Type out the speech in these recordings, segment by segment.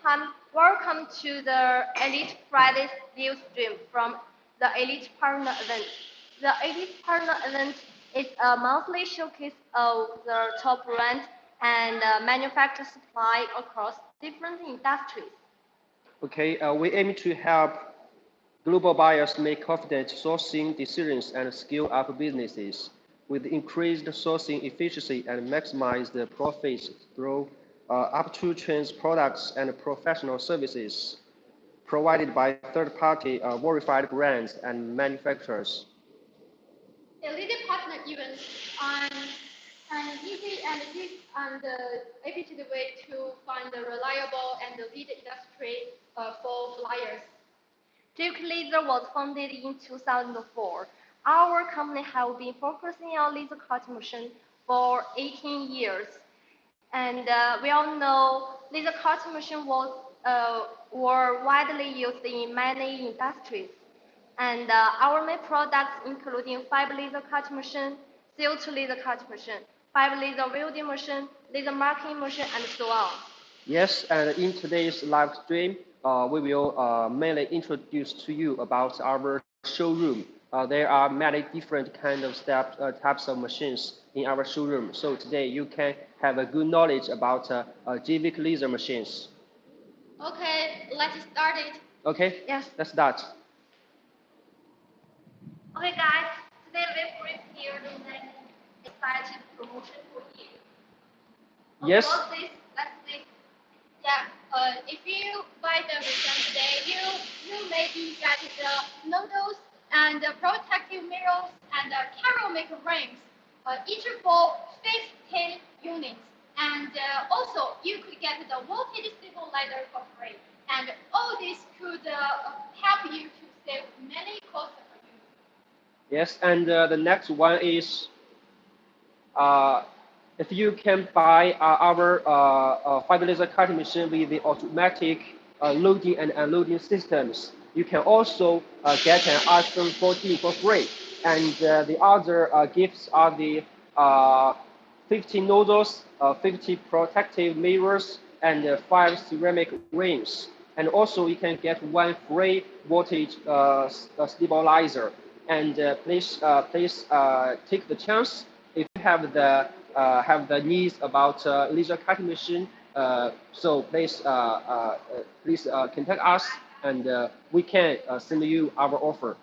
time, welcome to the Elite Friday live stream from the Elite Partner event. The Elite Partner event is a monthly showcase of the top brands and manufacturer supply across different industries. Okay, we aim to help global buyers make confident sourcing decisions and scale up businesses with increased sourcing efficiency and maximize the profits through up-to trends products and professional services provided by third-party verified brands and manufacturers. Elite partner events are an easy and quick and efficient way to find a reliable and lead industry for buyers. Duke Laser was founded in 2004. Our company has been focusing on laser cutting machine for 18 years. And we all know laser cutting machine were widely used in many industries. And our main products including fiber laser cutting machine, CO2 laser cutting machine, fiber laser welding machine, laser marking machine, and so on. Yes, and in today's live stream, we will mainly introduce to you about our showroom. There are many different kind of types of machines in our showroom. So today you can have a good knowledge about Gweike laser machines. Okay, let's start it. Okay, Yes. let's start. Okay, guys, today we bring here the next exciting promotion for you. Yes. What's this? Let's see. Yeah, if you buy the machine today, you maybe get the noodles and the protective mirrors and the ceramic rings, each for 15 units. And also, you could get the voltage stabilizer for free. And all this could help you to save many costs for you. Yes, and the next one is uh, if you can buy our fiber laser cutting machine with the automatic loading and unloading systems, you can also get an iPhone 14 for free. And the other gifts are the 50 nozzles, 50 protective mirrors, and 5 ceramic rings. And also you can get one free voltage stabilizer. And please take the chance if you have the needs about laser cutting machine. So please contact us, and we can send you our offer.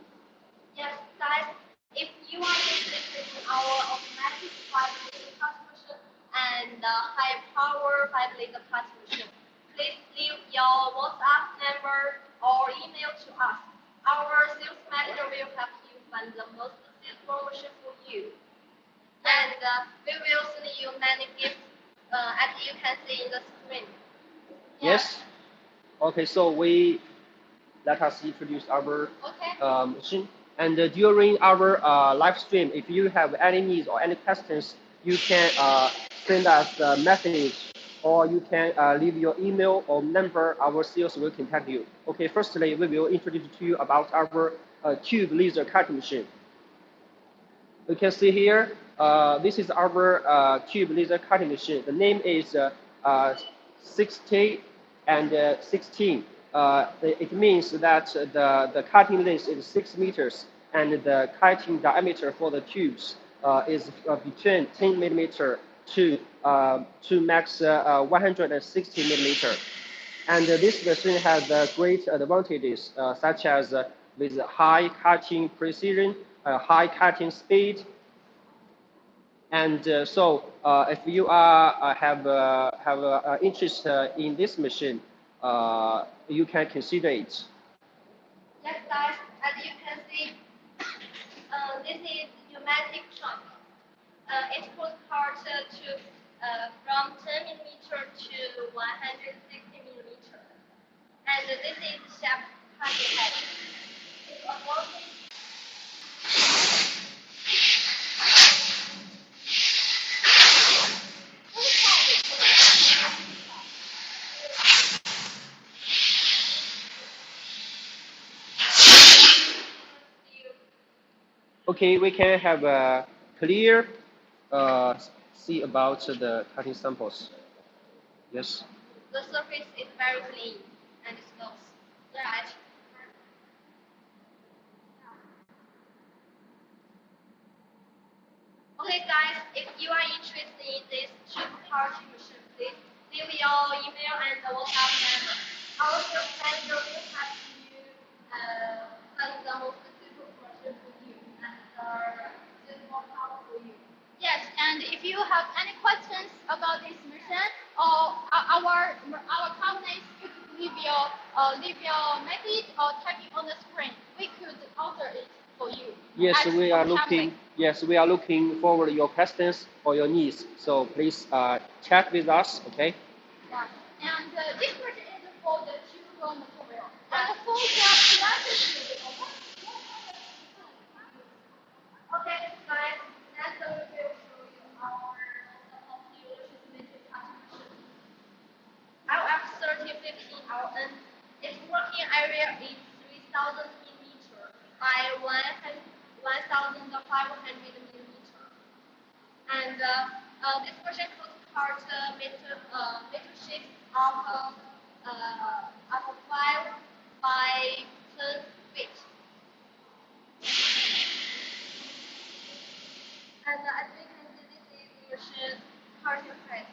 Yes, guys, if you are interested in our automatic fiber laser cutting machine and high power fiber laser cutting machine, please leave your WhatsApp number or email to us. Our sales manager will help you find the most suitable machine for you. And we will send you many gifts as you can see in the screen. Yes. Okay, so we let us introduce our Okay. machine. And during our live stream, if you have any needs or any questions, you can send us a message or you can leave your email or number. Our sales will contact you. Okay, firstly, we will introduce to you about our tube laser cutting machine. You can see here, this is our tube laser cutting machine. The name is 60 and 16. It means that the cutting length is 6 meters and the cutting diameter for the tubes is between 10 millimeter to max 160 millimeter. And this machine has great advantages such as with high cutting precision, high cutting speed, and if you have interest in this machine, you can consider it. Yes, guys, as you can see, this is pneumatic trunk. It was cut from 10 millimeter to 160 millimeter. And this is shaft cutting head. It's a voltage. Okay, we can have a clear see about the cutting samples. Yes. The surface is very very clean and smooth. Right? Okay, guys, if you are interested in this chip party machine, please leave your email and WhatsApp number. Our sales manager will help you find the most suitable machine for you and suitable power for you. Yes, and if you have any questions about this mission or our companies, you could leave your message or type it on the screen. We could answer it for you. Yes, as we our are company. looking. Yes, we are looking forward to your questions or your needs. So please chat with us. Okay. Yeah. And this version is for the two raw material. And for the plastic Okay, guys, next we will show you our popular systematic cutting machine. LF3015RN. Its working area is 3,000 millimeter by 1,500 millimeter. And this project could cut metal sheets of 5 by 10 feet. And as we can see, this is the machine cutting head.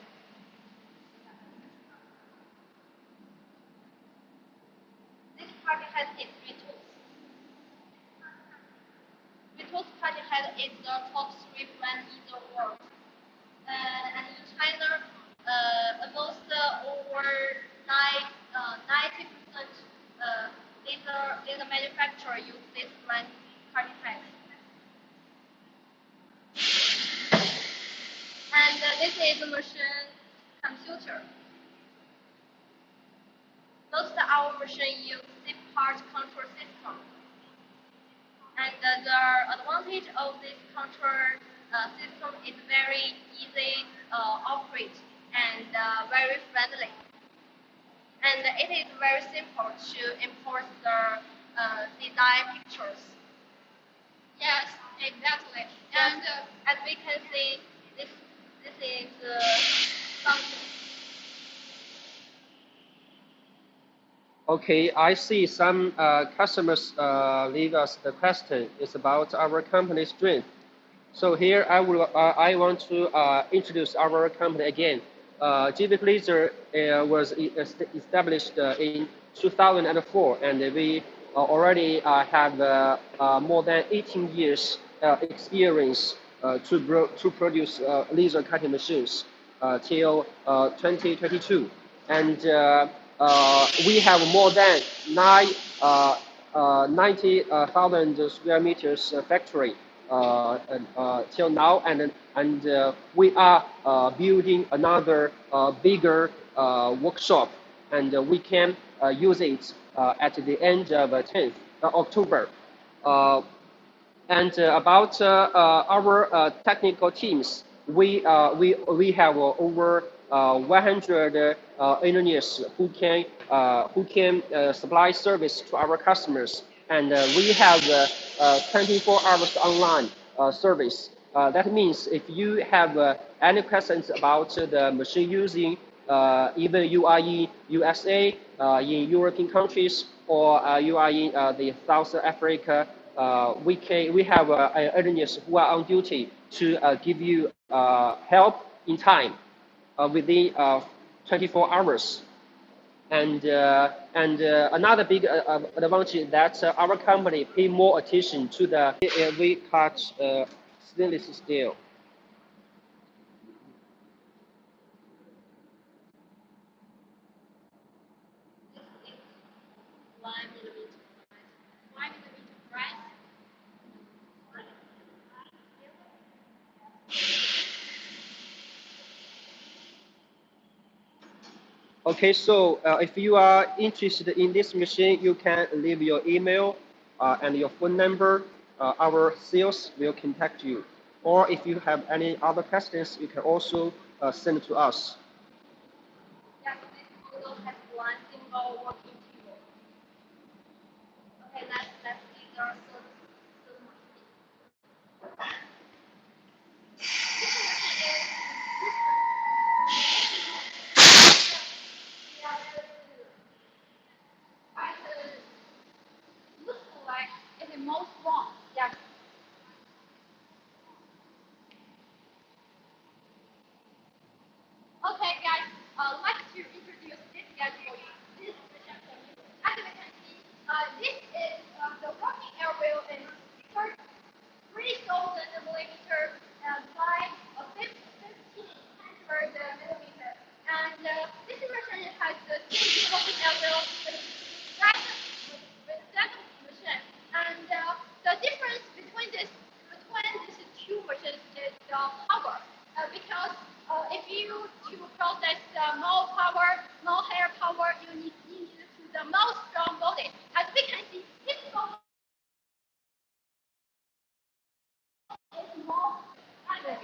This cutting head is retools. Retools cutting head is the top 3 brand in the world. And in China, almost over 90% laser manufacturer use this brand cutting head. And this is a machine computer. Most of our machine use zip part control system. And the advantage of this control system is very easy operate and very friendly. And it is very simple to import the design pictures. Yes, exactly. And And as we can see, this is function. Okay, I see some customers leave us the question. It's about our company's strength. So here I want to introduce our company again. GV Laser was established in 2004, and we already have more than 18 years experience to produce laser cutting machines till 2022, and we have more than 90,000 square meters factory till now, and we are building another bigger workshop, and we can use it at the end of 10th October. Uh, and about our technical teams, we have over 100 engineers who can supply service to our customers, and we have 24 hours online service. That means if you have any questions about the machine using, even you are in USA, in European countries, or you are in the South Africa, we have engineers who are on duty to give you help in time within 24 hours. And another big advantage is that our company pay more attention to the we cut stainless steel. This is 1 millimeter. 1 millimeter, right? Okay, so if you are interested in this machine, you can leave your email and your phone number. Our sales will contact you. Or if you have any other questions, you can also send to us. Yes, this model has one single working keyboard. Okay, let's see the system. most wrong. Yes. Okay, guys, I'd like to introduce this guy for you. This machine for you. As you can see, this is the working area in 3,000 millimeter by 1500 millimeter. And this machine has the same working area with that machine. And the difference between these two machines is the power. Because if you to process more power, more hair power, you need to the most strong body. As we can see, this body is more and the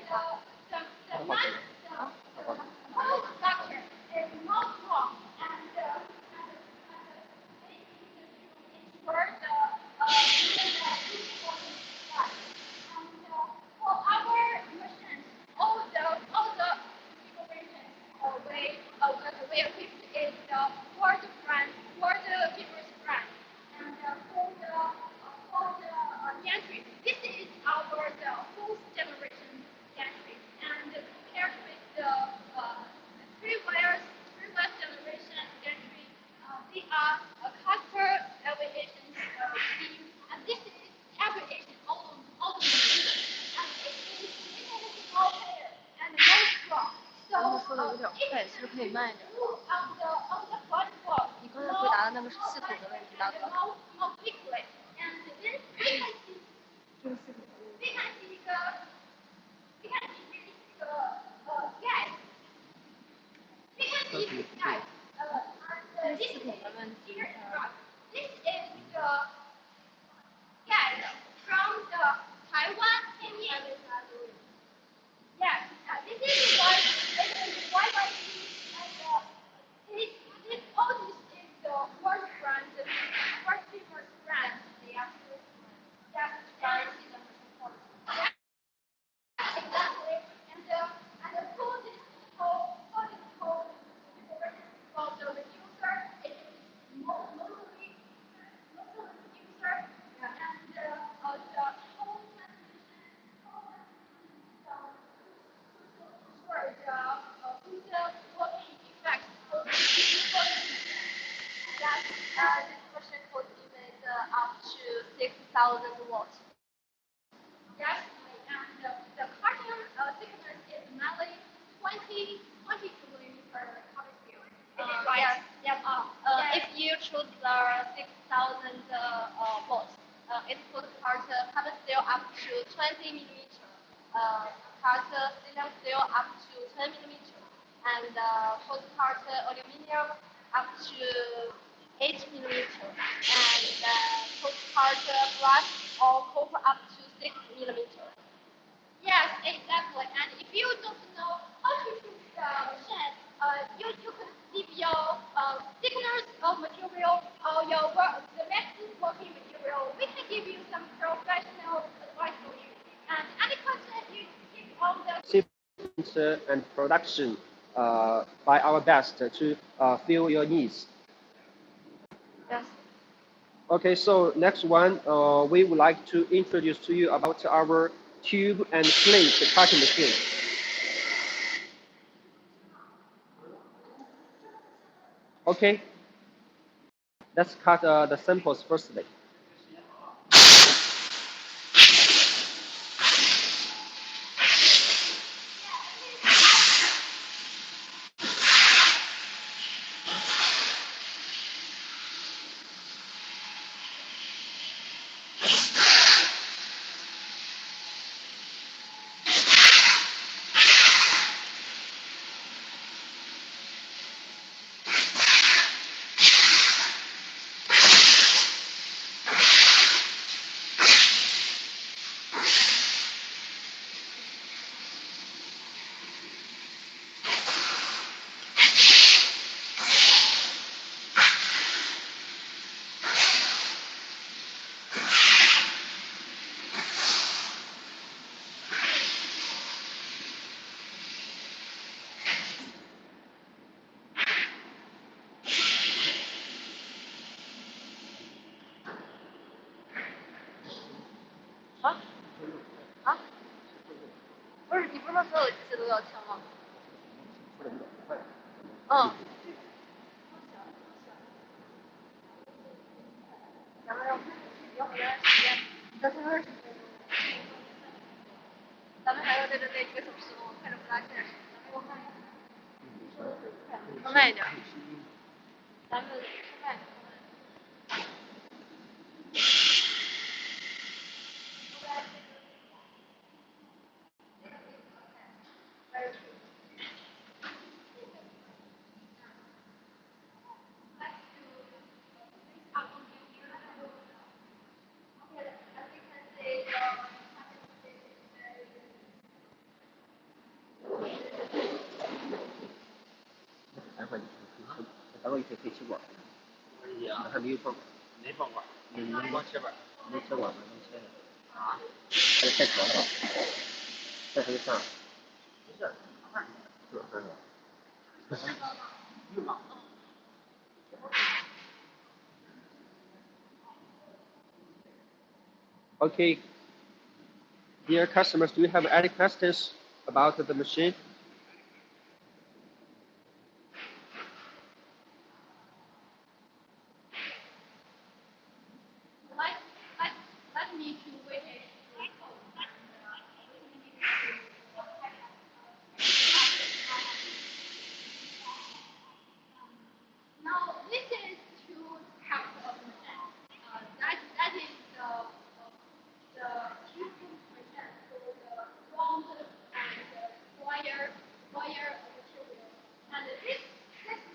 whole structure is more strong and ensure the and for our machines, all the information we equipped is the word brand, word people's brand, and for the gantry, this is our the fourth generation gantry, and compared with the previous generation gantry, they are a cluster aviation scheme, and this is aviation automation, and it is more fair and more strong. So 刚才说的有点快，是不是可以慢一点？你刚才回答的那个是系统的问题，大哥。这个系统的问题。这是系统的问题。This is the gas from the Taiwan Pinyin. Yes, this is why this all this is the worst brand, the worst famous brand. Yes, yes, exactly. And for the user, it is mostly user and the whole for the user working effect. That this machine could emit up to 6,000 watts. Yes, and the carton thickness is mainly 20 millimeter carbon steel. Is it right? Yes, yes. Yes. If you choose the 6,000 watts, it could cut carbon steel up to 20 millimeter, cut stainless steel up to 10 millimeter, and could cut aluminum up to 8 millimeter, and could cut glass or copper up to 6 millimeter. Yes, exactly. And if you don't know how to choose the machine, you could leave your thickness of material or the next working material. We can give you some professional advice for you. And any question you keep on the Shipment and production by our best to fill your needs. Yes. Okay, so next one, we would like to introduce to you about our tube and plate cutting machine. Okay, let's cut the samples firstly. 们所有机器都要枪吗？嗯。咱们要回来时间，咱们还要在这待1个小时吗？我看着不大现实。我看一下。说慢一点。咱们说慢一点。待会儿可以吃管。还没有放管。没放管。光切管。没切管吗？能切的。啊？还得开条了。再回上。没事。是。用吗？Okay. Dear customers, do you have any questions about the machine? Let me to wait. Now this is two types of machine. That is the tube machine for the round and wire material. And this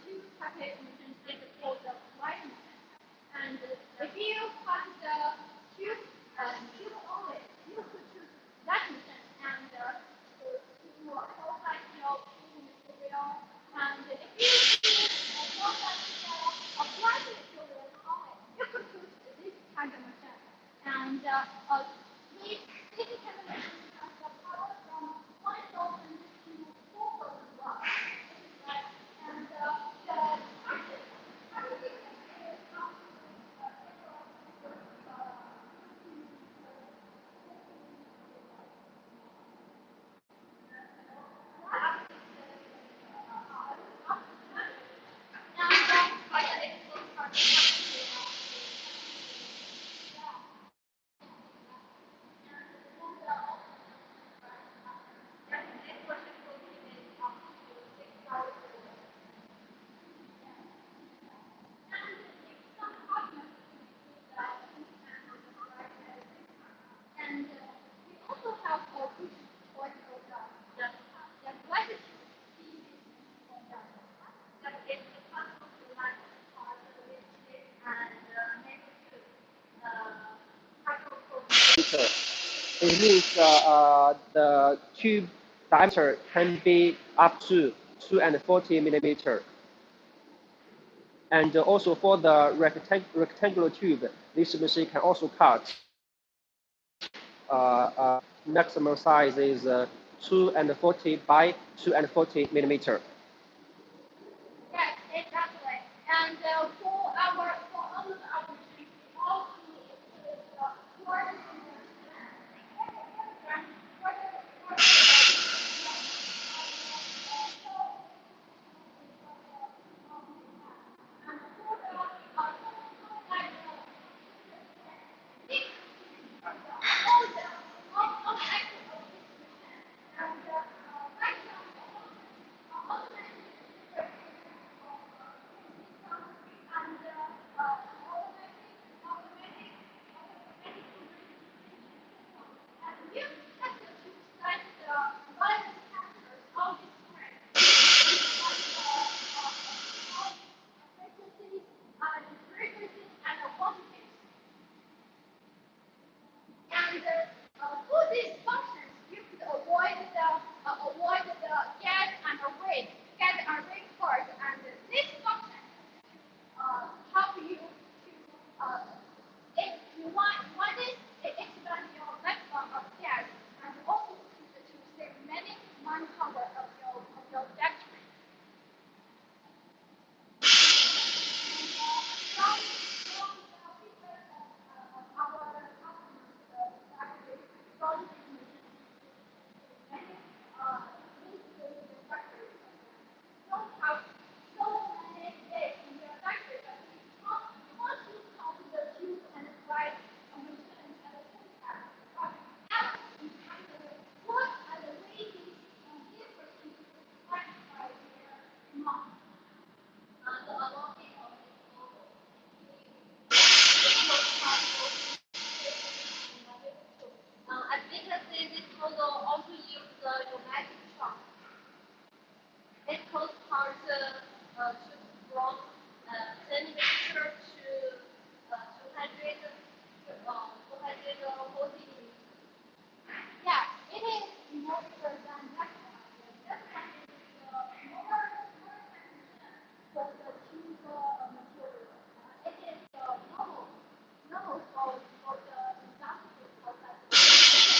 tube type machine is called the wire machine. And if you cut the tube only, you could choose that machine and to qualify your material. And if you qualify a black material only, you could choose this kind of machine. And this kind of machine has the power from 1,000 to 4,000 watts. And everything is and we also have a push point program. That like to see that is the possible to like part of the and make it It means the tube diameter can be up to 240 millimeter. And also for the rectangular tube, this machine can also cut. Maximum size is 240 by 240 millimeter. yes, exactly. And for all of our machines, we also include quarter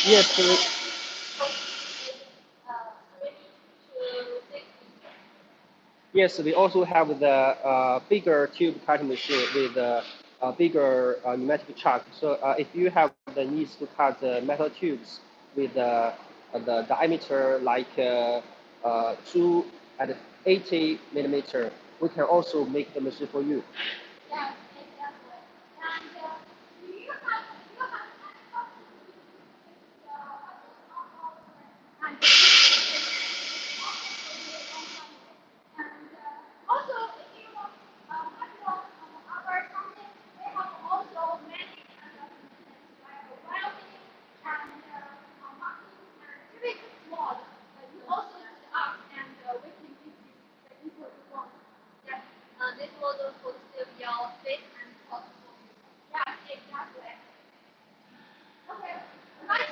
Yes, yes, we also have the bigger tube cutting machine with a bigger pneumatic chuck. So if you have the needs to cut metal tubes with the diameter like 280 millimeter, we can also make the machine for you. Yes, exactly. And and also, if you have our company, we have also many like welding and marketing and civic laws. You also to us and we can give you the info you want. Yes, this model fulfills your fit and cost for you. Yes, exactly. Okay, nice.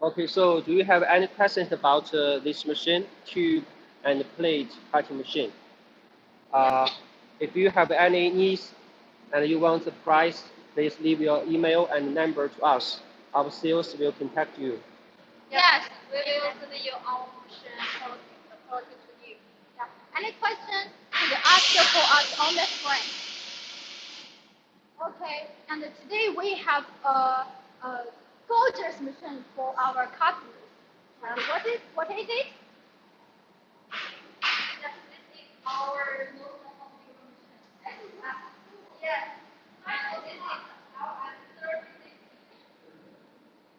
Okay, so do you have any questions about this machine, tube, and plate cutting machine? Uh, if you have any needs and you want the price, please leave your email and number to us. Our sales will contact you. Yes, we will send you our motion product to you. Yeah. Any questions? You ask for us on the screen. Okay, and today we have a gorgeous machine for our customers. And what is it? Yes, this is our local computer machine. Yes, this is our service.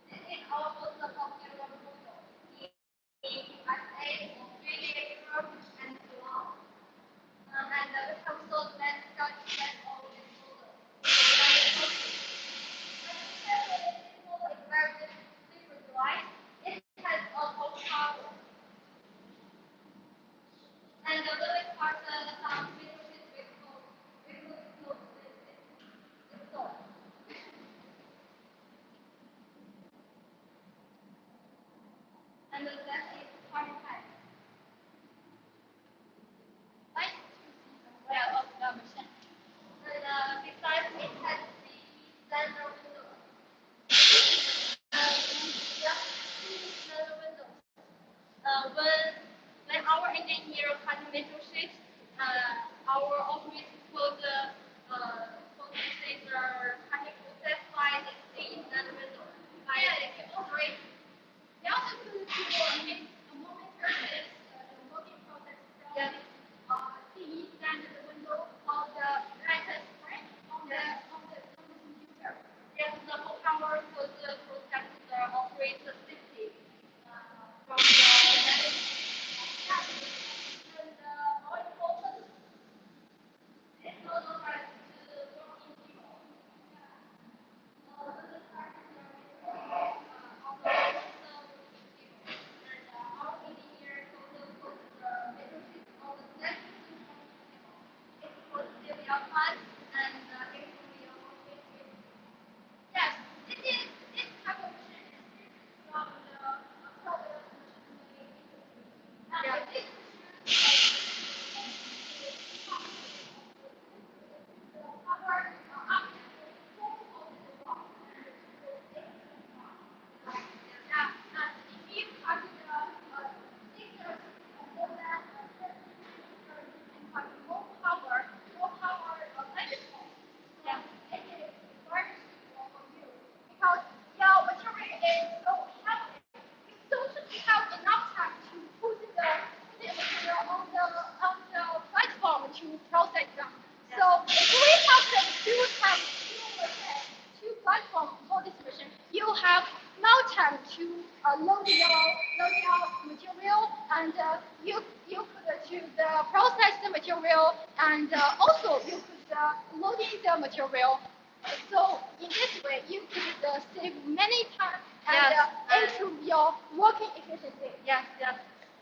This is our local computer model in USA, Australia, Europe, and so on. And we have sold many such and all this model. This model is very different, right? It has a lot of power. And the little part some resources we could install. And that is part time. Right? Yeah, of the machine. And besides it has the standard window. Yeah, standard window. When our engineer cut metal sheets, our office for the cutting process line is the standard window. Yeah, it's great. We also put the keyboard material, and also you could load in the material. So in this way, you could save many time and improve your working efficiency. Yes, yes.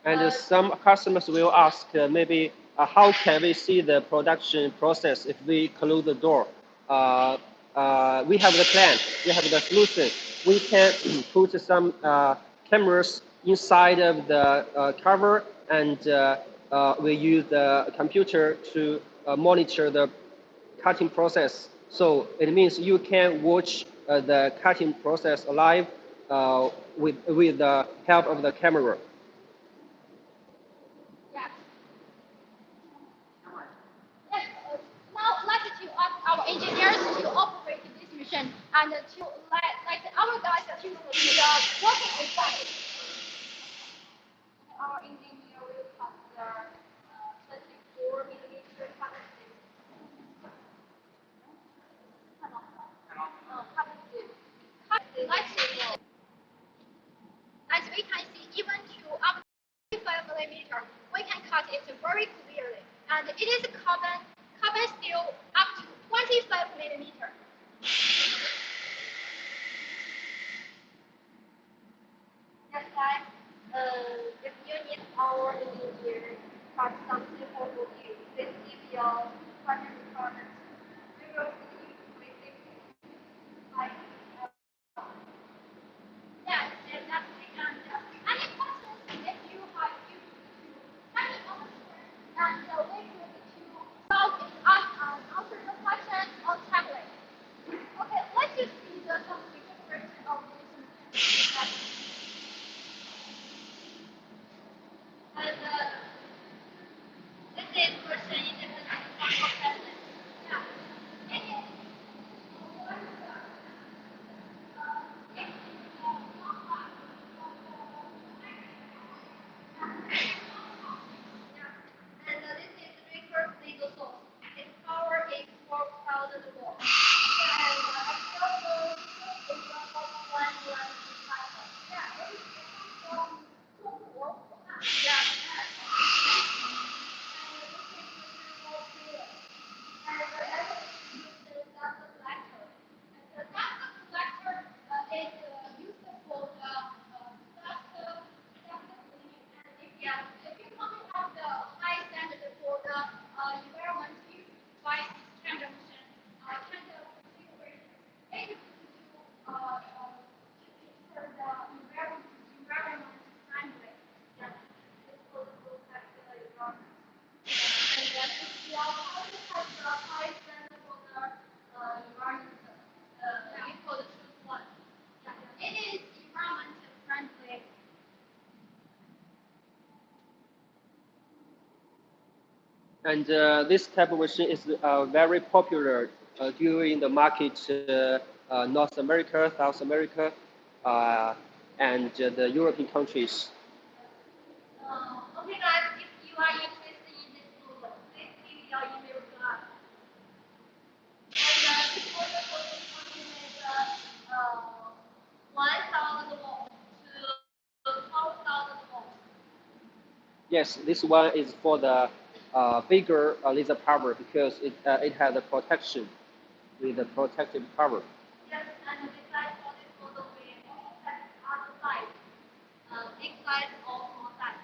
And some customers will ask maybe how can we see the production process if we close the door? We have the plan, we have the solution. We can put some cameras inside of the cover, and we use the computer to monitor the cutting process. So it means you can watch the cutting process live with the help of the camera. Yes. Yes. Now let's to ask our engineers to operate this machine and to let our guys to see the working inside. Our engineer will cut the 24 millimeter cutting steel. Cutting steel. Let's see. As we can see, even to up to 5 millimeter, we can cut it very clearly. And it is carbon steel up to 25 millimeter. Yes, guys. If you need our engineer cut something for you, please give your project requirements. We will see with like Yes, exactly. And any questions if you have you any answer, and we could to solve it up and answer the questions on tablet. Okay, let's just see the some configuration of this machine. and this is question independent from tablet. Yeah. It is And this is record legal source. Its power is 4,000 volts. And actual load is 1.1 cycle. yeah, it is from Yeah. And the other is the collector. the data collector is used for the data cleaning. And if you only have the high standard for the environment, you buy this kind of machine, kind of configuration. It is to ensure the environment friendly. Yeah. It's called the protect the environment. And we also have the high standard for the Environment. we call the truth one. Yeah, it is environment friendly. And this type of machine is very popular during the market North America, South America, uh, and the European countries. Okay, guys, if you are interested in this model, please give your email to us. And this model is 1,000 volts to 12,000 volts. Yes, this one is for the bigger laser power because it has a protection with a protective cover. Yes, and besides for this model, we also have other size, big size or small size.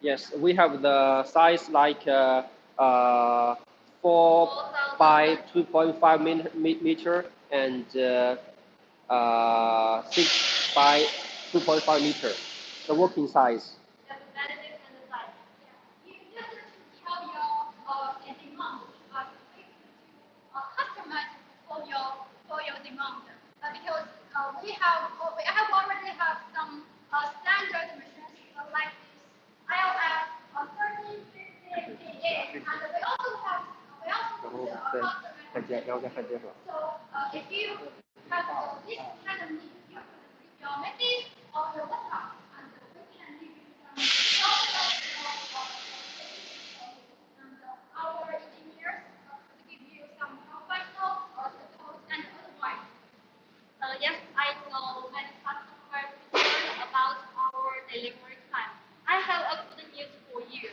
Yes, we have the size like 4 by 2.5 meter and 6 by 2.5 meter, the working size. Yes, that is the size. You just tell your demand, customize for your demand. Because we have already have some standard machines like this iOS 13, 15, 8, and we also do customization. So if you have this kind of need, you can leave your message or your WhatsApp, and we can give you some and our engineers could give you some professional support and advice. Yes, I know many customers concerned about our delivery time. I have a good news for you.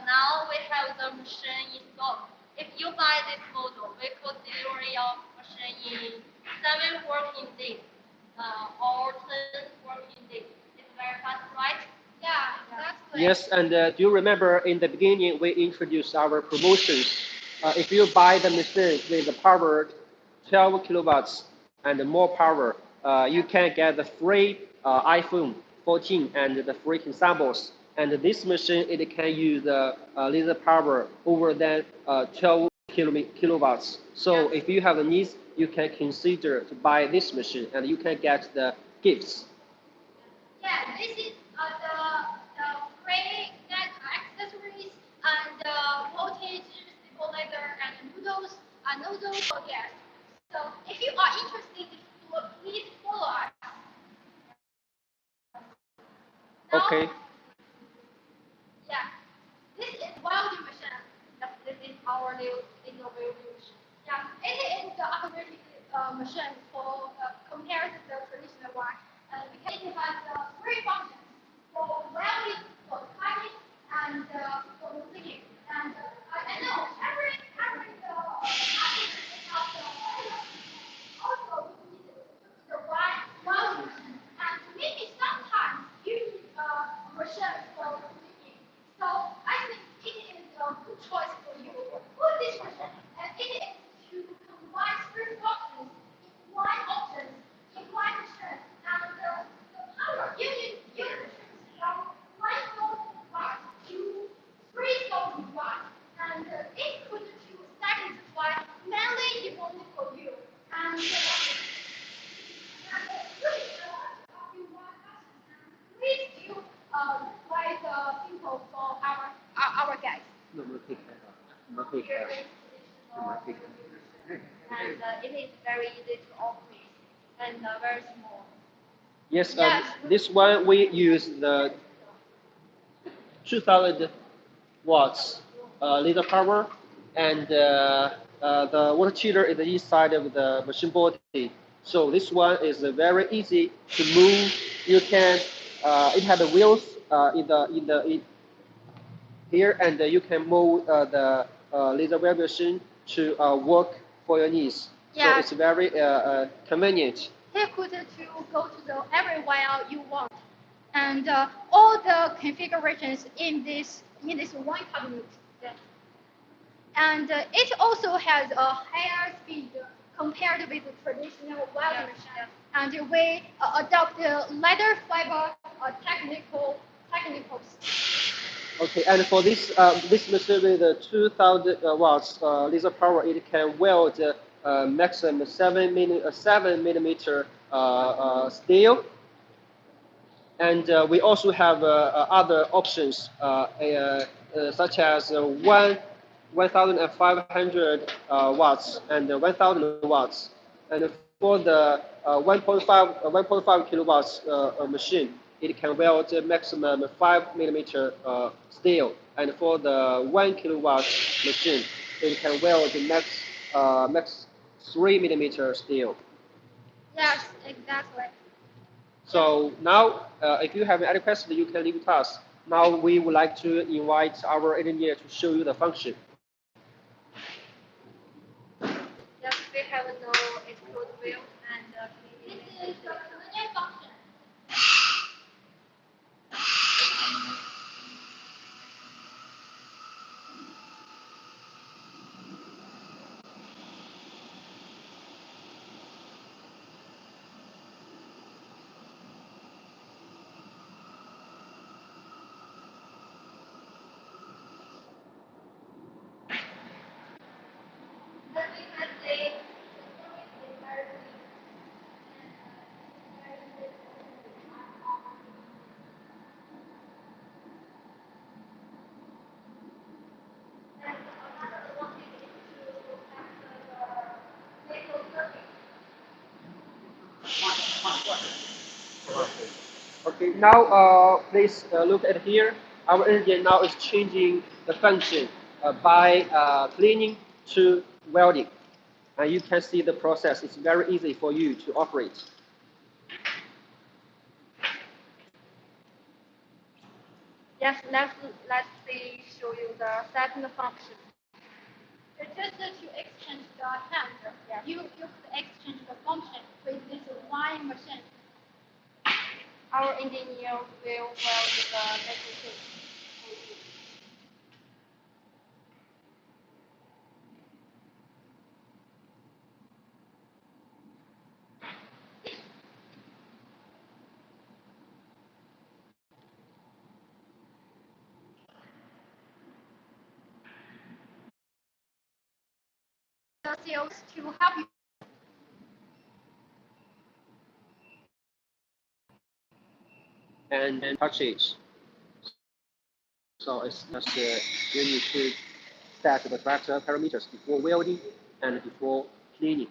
Now we have the machine So if you buy this model, we could deliver your machine in 7 working days or 10 working days. It's very fast, right? Yeah, exactly. Yes, and do you remember in the beginning we introduced our promotions? If you buy the machine with the power 12 kilowatts and more power, you can get the free iPhone 14 and the free consumables. And this machine it can use laser power over than 12 kilowatts. So if you have the needs, you can consider to buy this machine and you can get the gifts. Yeah, this is the free net accessories and voltage stabilizer and noodles for gas. So if you are interested, please follow us. Now, Okay. yeah, this is welding machine. Yes, this is our new innovation. Yeah, it is the automatic machine for compared to the traditional one. Because it has three functions for welding, for cutting, and for cleaning. And I know every has also we need the right welding machine. And maybe sometimes you need a machine for cleaning. So I think it is a good choice for you. Put this machine, and it is to combine three functions in one option, in one machine. And the power you from 1,000 watts to 3,000 watts. And it could to satisfy mainly only for you. And please, please do write the info for our guys. No, no, take care. No, take care. No, take care. And it is very easy to operate and very small. Yes, Yes. this one we use the 2000 watts laser power, and the water chiller is inside of the machine body. So this one is very easy to move. You can it has the wheels in here, and you can move the laser weld machine to work for your needs. So Yeah. it's very convenient. He could to go to the everywhere you want, and all the configurations in this one cabinet. Yes. And it also has a higher speed compared with the traditional welding Yes, machine. yes. And we adopt the leather fiber technicals. Okay, and for this machine with 2,000 watts laser power, it can weld maximum 7 millimeter steel, and we also have other options such as 1,500 watts and 1,000 watts. And for the 1.5 kilowatts machine, it can weld maximum 5 millimeter steel. And for the 1 kilowatt machine, it can weld max 3 millimeter steel. Yes, exactly. So now, if you have any questions, you can leave it us. Now we would like to invite our engineer to show you the function. Yes, we have no explode wheel and This cleaning is the convenient function. as we can see, the is very clean. And another one is to have the metal circuit. Okay, now please look at here. Our engineer now is changing the function by cleaning to welding. And you can see the process. It's very easy for you to operate. Yes, let's see show you the second function. exchange the hand. You could exchange the function with this line machine. Our engineer will weld the metal. The sales to help you. And touch it. So it's just you need to set the correct parameters before welding and before cleaning.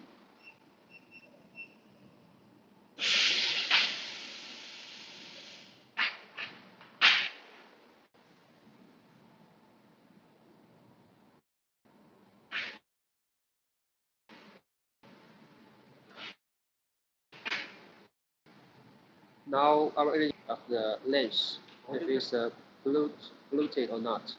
Now our energy of the lens, if it's polluted or not.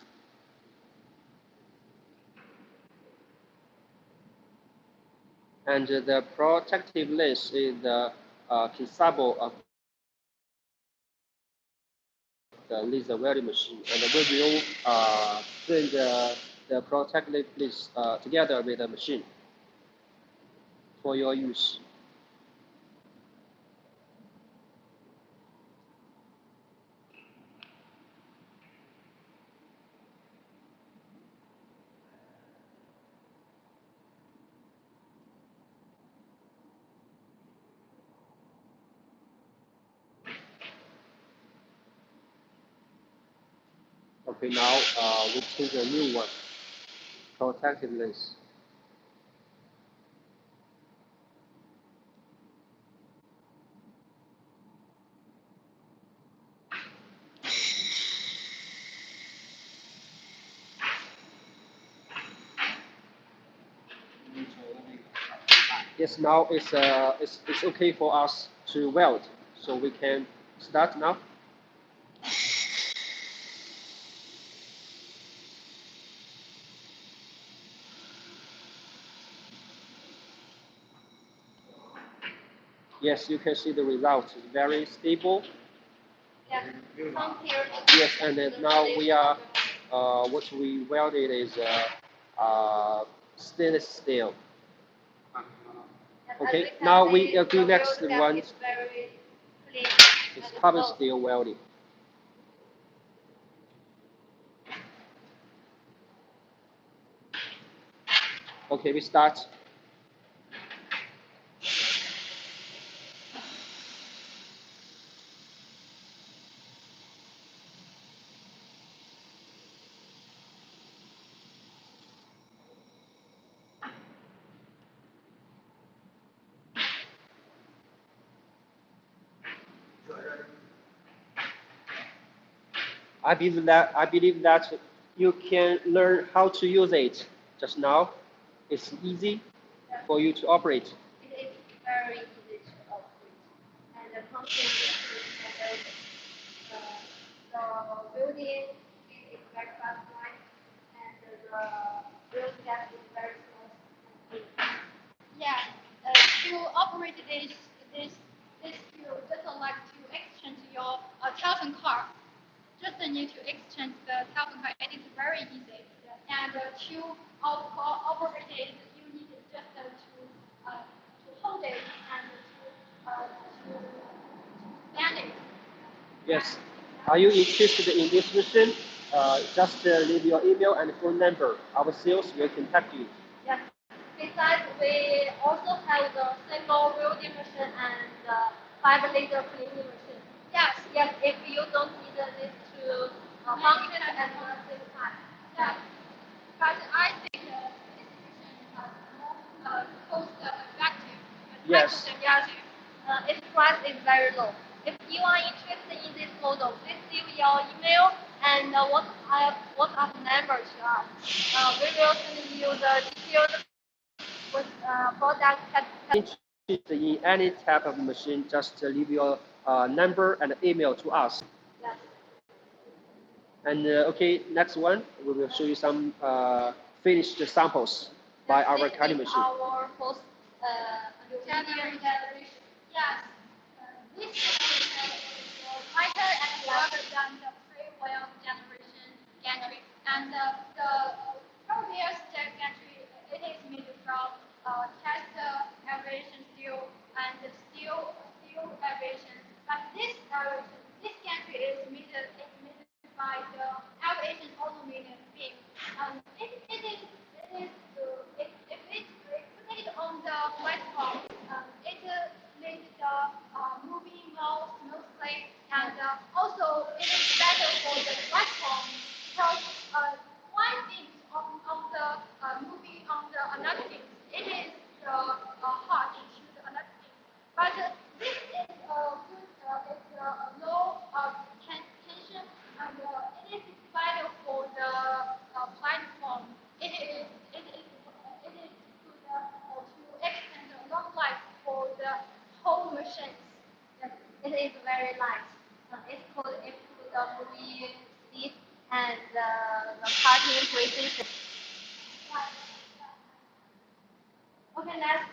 And the protective lens is the consumable of the laser welding machine, and we will bring the protective lens together with the machine for your use. Okay, now we choose a new one, protective lens. Yes, now it's okay for us to weld, so we can start now. Yes, you can see the result is very stable. Yes, compared Yes, and now we are what we welded is stainless steel. Okay, now we do next one. It's very clean. It's carbon steel welding. Okay, we start. I believe that you can learn how to use it just now. It's easy for you to operate. It is very easy to operate. And the function is the building is very fast line and the real gas is very smooth. Yeah, to operate this you just like to exchange your telephone card. Just need to exchange the telephone card. It is very easy. And to operate it, you need just to hold it and to bend it. Yes. Are you interested in this mission? Just leave your email and phone number. Our sales will contact you. Yes. Besides, we also have the single welding machine and five laser cleaning machine. Yes. Yes, if you don't need these two functions at the same time. Yeah. But I think this mission is more cost effective. Yes. Yes, its price is very low. If you are interested in this model, please leave your email and WhatsApp number to us. We will send you the detailed with product Interested in any type of machine, just leave your number and email to us. Yes. And okay, next one, we will show you some finished samples. by our This cutting is machine. our first generation. Yes. This generation is lighter and lighter than the pre-wheel generation gantry. And the previous gantry, it is made from cast aviation steel and steel aviation. But this gantry is made by the aviation aluminum beam. If it is on the platform, it makes the moving more smoothly, and also it is better for the platform because one thing on the moving on the another thing, it is the hard to shoot another thing. But this is good. It's low tension, and it is vital for the platform. It is good to extend the long life for the whole machines. Yes, it is very light. It's called it the moving seat and the cutting precision. Okay, next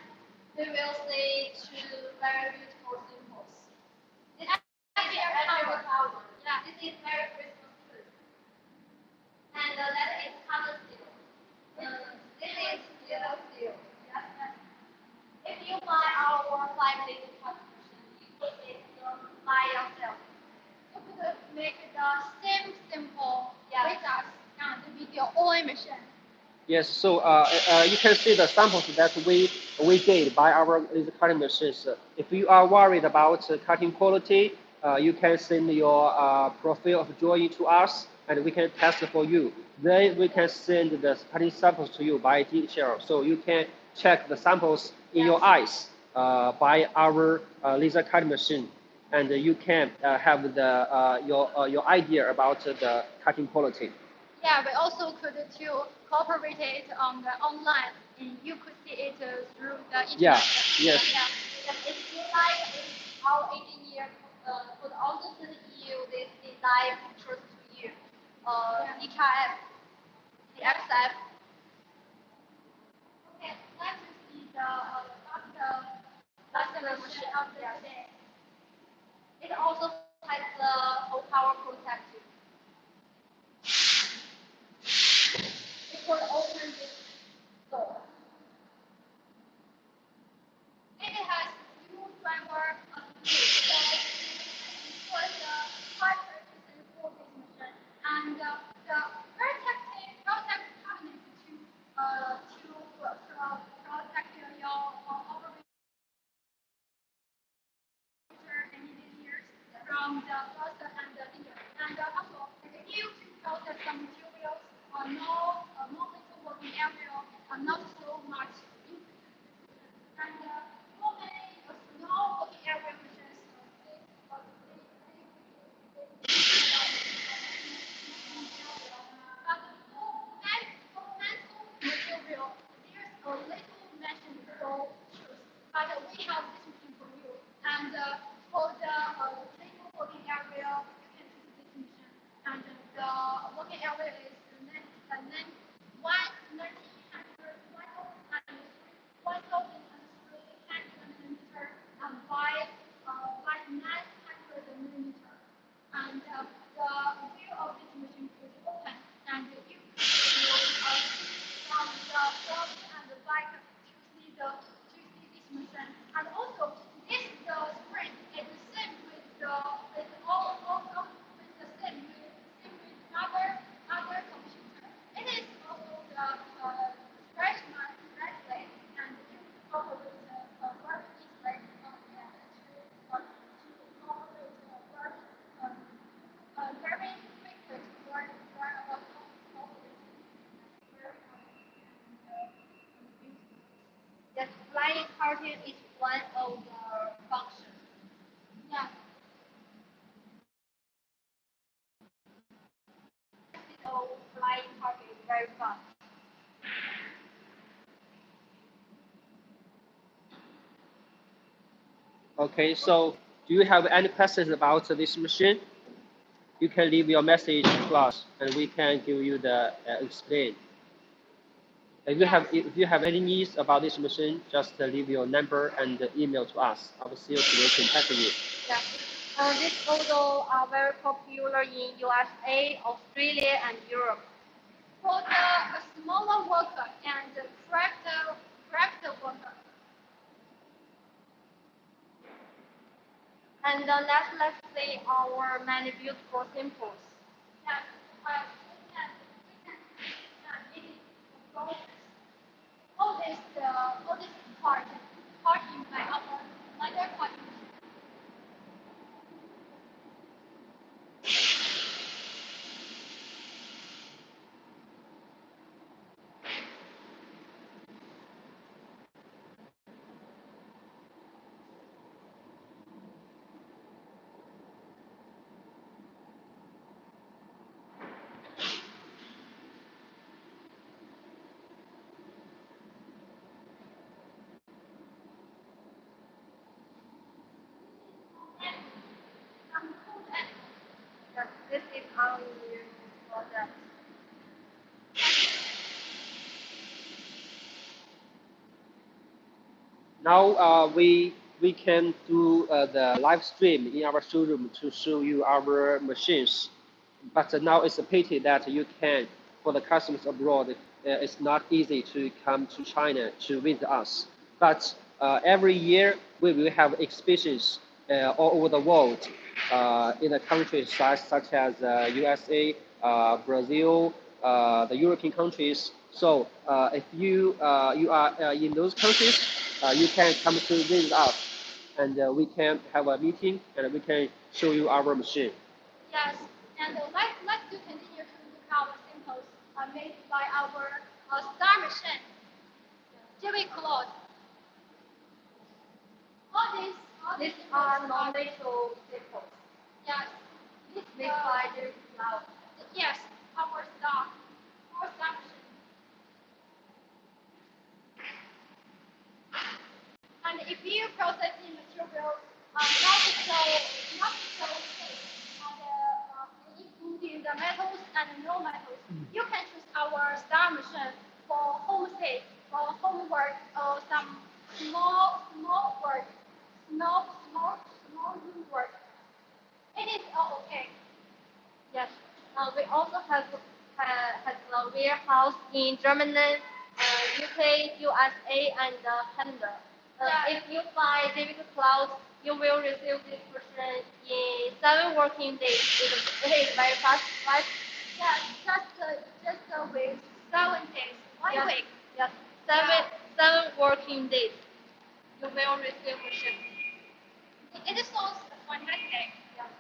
we will see two very beautiful symbols. This is very power. Yeah, this is very Christmas tree. And that is color steel. This is yellow steel. Yes, yes. If you buy our 5 liter cutting machine, you could it by yourself. You could make the same symbol Yeah. with us and with your own machine. Yes, so you can see the samples that we did by our laser cutting machines. If you are worried about cutting quality, you can send your profile of drawing to us, and we can test for you. Then we can send the cutting samples to you by DHL, so you can check the samples in your eyes by our laser cutting machine, and you can have your idea about the cutting quality. Yeah, we also could to cooperate it on the online, and you could see it through the internet. Yeah, yes. Yeah. Yes, if you like our 18-year for the August EU, this design pictures to you. HRF, the XF. Okay, let's see the last machine of the day. It also has the whole power protector. It will open this door. It has new driver for the hard purchase and full this machine, and the protect cabinet to protect your engineers from the frost and the danger. And also, if you process some materials, no little working area, not so much and so many small working area machines. But for metal material, there's a little machine for shoes. But we have this machine for you. And for the little working area, you can choose this machine. And the working area is one 1,300 and by 900 millimeter. And the view of this machine is open, and you can see from the front and the back to see this machine. And also, this the screen is the same with the with all with the same with other computer. It is also the very smart display, and you also with very display to operate very quickly to learn about That flying cartoon is one of the functions. yeah. So flying cartoon is very fast. Okay, so do you have any questions about this machine? You can leave your message to us, and we can give you the explain. If you have any needs about this machine, just leave your number and email to us. Our sales will contact you. Yeah. This model are very popular in USA, Australia, and Europe. For the smaller worker and the craft worker. And let's see our many beautiful symbols. Yes, we can it is all this part in my our leather part. Yeah, this is our new product. Now we can do the live stream in our showroom to show you our machines. But now it's a pity that you can, for the customers abroad, it's not easy to come to China to visit us. But every year we will have exhibitions all over the world in the countries such as USA, Brazil, the European countries. So if you are in those countries, you can come to visit us, and we can have a meeting, and we can show you our machine. Yes, and let's do continue to look our samples made by our star machine. Gweike cloth. All these These are samples non-metal symbols yes. This made by the cloud. yes, our star machine. And if you process the material not so thick, and including the metals and no metals, you can choose our star machine for home safe, for homework, or some small work, small room work. It is all okay. Yes. We also has a warehouse in Germany, UK, USA, and Canada. Yeah. If you buy David Cloud, you will receive this version in 7 working days. It is very fast, right? Yeah, just with 7 days, one Yes. week. Yes. Seven working days. You will receive machine. It sounds fantastic. Yes.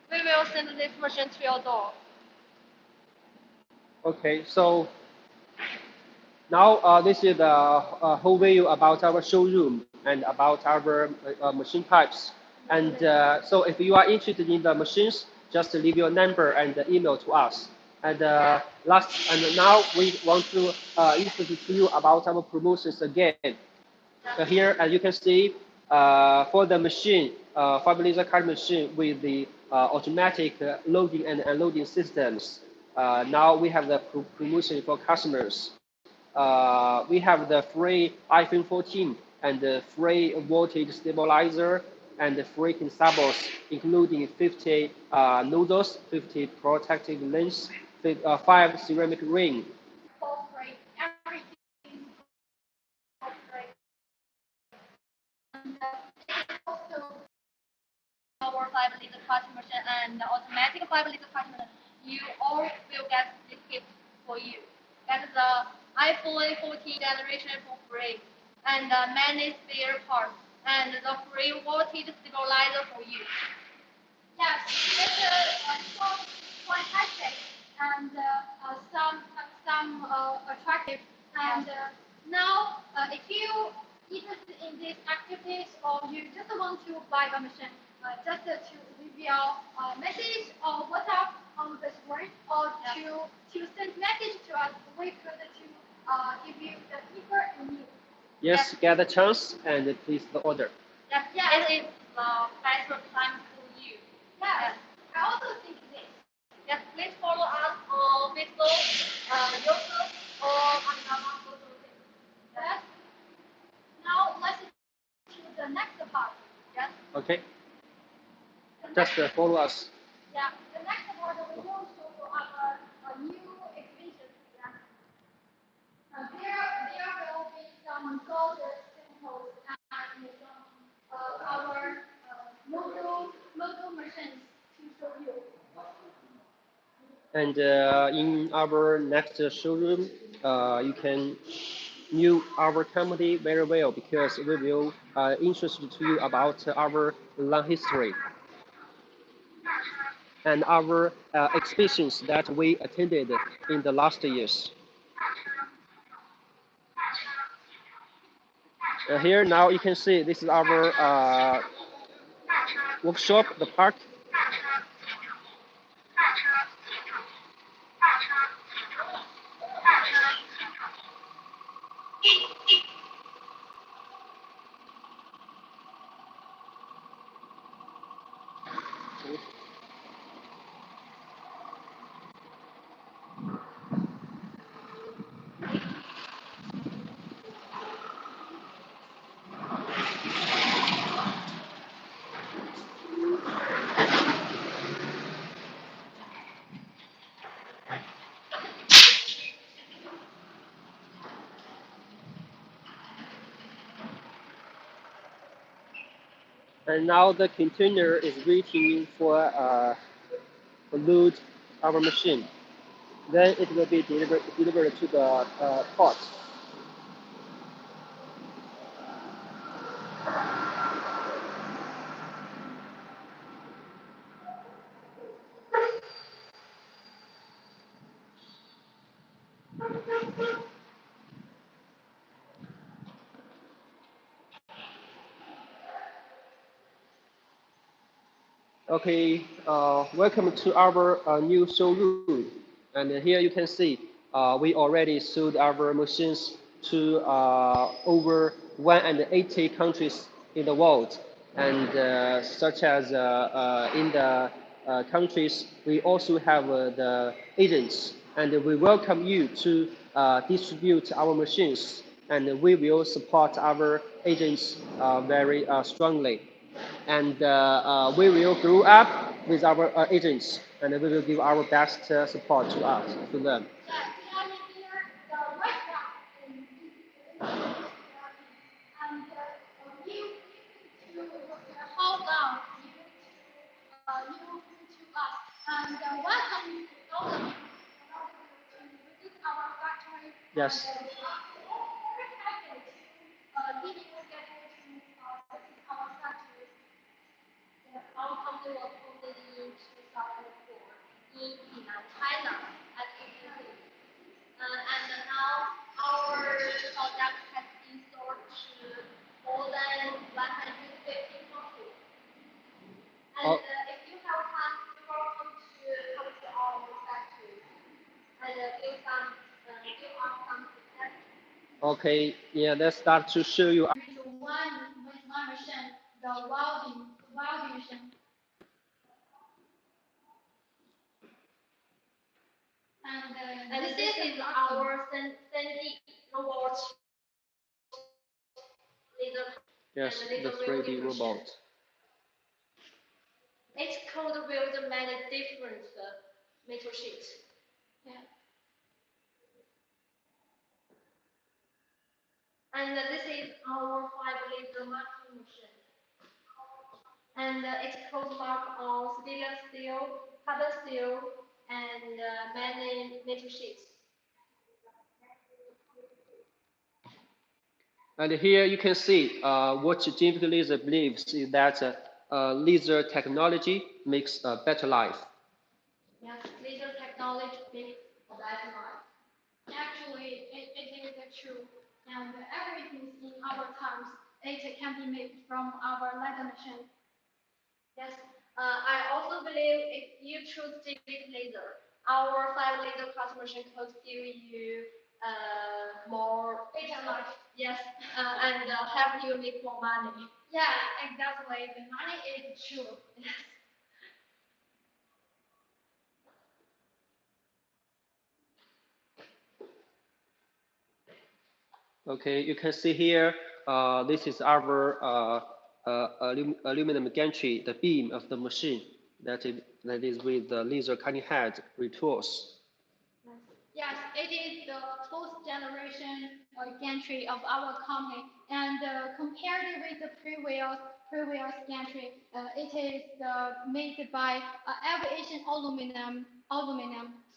We will send this machine to your door. Okay, so now this is the whole video about our showroom and about our machine types. And so if you are interested in the machines, just leave your number and email to us. And and now we want to introduce to you about our promotions again. Here, as you can see, for the machine, fiber laser cutting machine with the automatic loading and unloading systems, now we have the promotion for customers. We have the free iPhone 14 and the free voltage stabilizer and the free consumables, including 50 nozzles, 50 protective lens, 5 ceramic ring. For free, everything for free. And it is also Our fiber laser cutting machine and the automatic fiber laser cutting machine, you all will get this gift for you. That is the iPhone 14 generation for free, and many spare parts, and the free voltage stabilizer for you. yes, it's sounds fantastic and some attractive. And now, if you interested in these activities or you just want to buy a machine, just to leave your message or WhatsApp on this word or to send message to us, we could to give you the info you need. Yes, get a chance and please the order. Yes, Yes. it is the better time for you. Yes, I also think this. Yes, please follow us on Facebook, YouTube, or on our Okay, The just next, follow us. yeah, the next part we will show you our new exhibition. Yeah. There will be some soldier samples and some our model machines to show you. And in our next showroom, you can knew our company very well because we will introduce to you about our long history and our exhibitions that we attended in the last years. Here now you can see this is our workshop, the park. And now the container is waiting for load our machine. Then it will be delivered to the port. Okay, welcome to our new showroom. And here you can see we already sold our machines to over 180 countries in the world. And such as in the countries, we also have the agents. And we welcome you to distribute our machines. And we will support our agents very strongly and we will grow up with our agents, and we will give our best support to them. Yeah, can you hear the right now? And you to how long you to us and welcome all of you to visit our factory and Yes. very happy to give you get to visit our factory. Yes, our company was founded in 2004 in Yinan, China, as you can see. And now our product has been sold to more than 150 countries. And Oh, if you have time, you're welcome to come to our factory and give us some feedback. okay. Yeah, let's start to show you. To one machine, the welding machine. And And this is our Sandy robot laser Yes, and laser the 3D welding robot. machine. It could weld many different metal sheets. yeah. And this is our 5 laser marking machine. And it could mark on stainless steel, carbon steel, and many metal sheets. And here you can see what Genetic Laser believes is that laser technology makes a better life. Yes, laser technology makes a better life. Actually, it is true. And everything in our times, it can be made from our leather machine. Yes, I also believe if you choose Gweike laser, our 5 laser cutting machine could give you more Better life. yes, and help you make more money. Yeah, exactly. The money is true. Yes. Okay, you can see here, this is our aluminum gantry, the beam of the machine that is with the laser cutting head retools. Yes, it is the fourth generation gantry of our company, and compared with the previous gantry, it is made by aviation aluminum.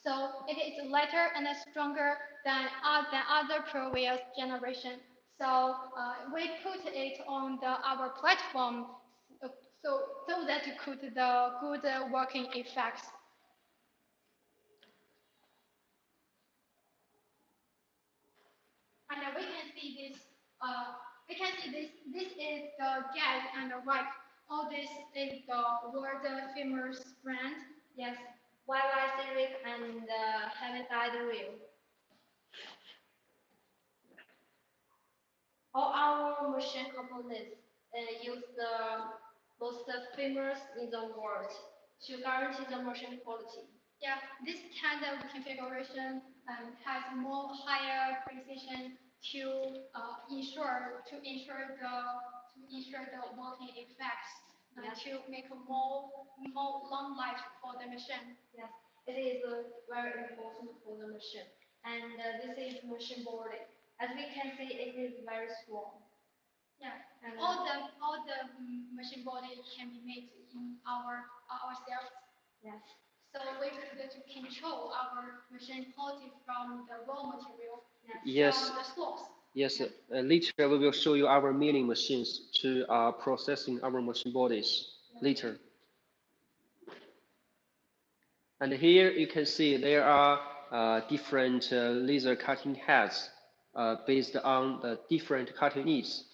So it is lighter and stronger than other previous generation. So we put it on our platform, uh, so that it could the good working effects. And we can see this. We can see this. This is the gas and the right. All this is the world famous brand. Yes, YY series and haven't died real. All our machine components use the most famous in the world to guarantee the machine quality. Yeah, this kind of configuration has more higher precision to ensure the working effects Yes. to make a more long life for the machine. Yes, it is very important for the machine. And this is machine body. As we can see, it is very strong. Yeah, And all the machine body can be made in ourselves. yes, So we could to control our machine quality from the raw material, Yes, from the source. yes. Later we will show you our milling machines to processing our machine bodies later. And here you can see there are different laser cutting heads based on the different cutting needs.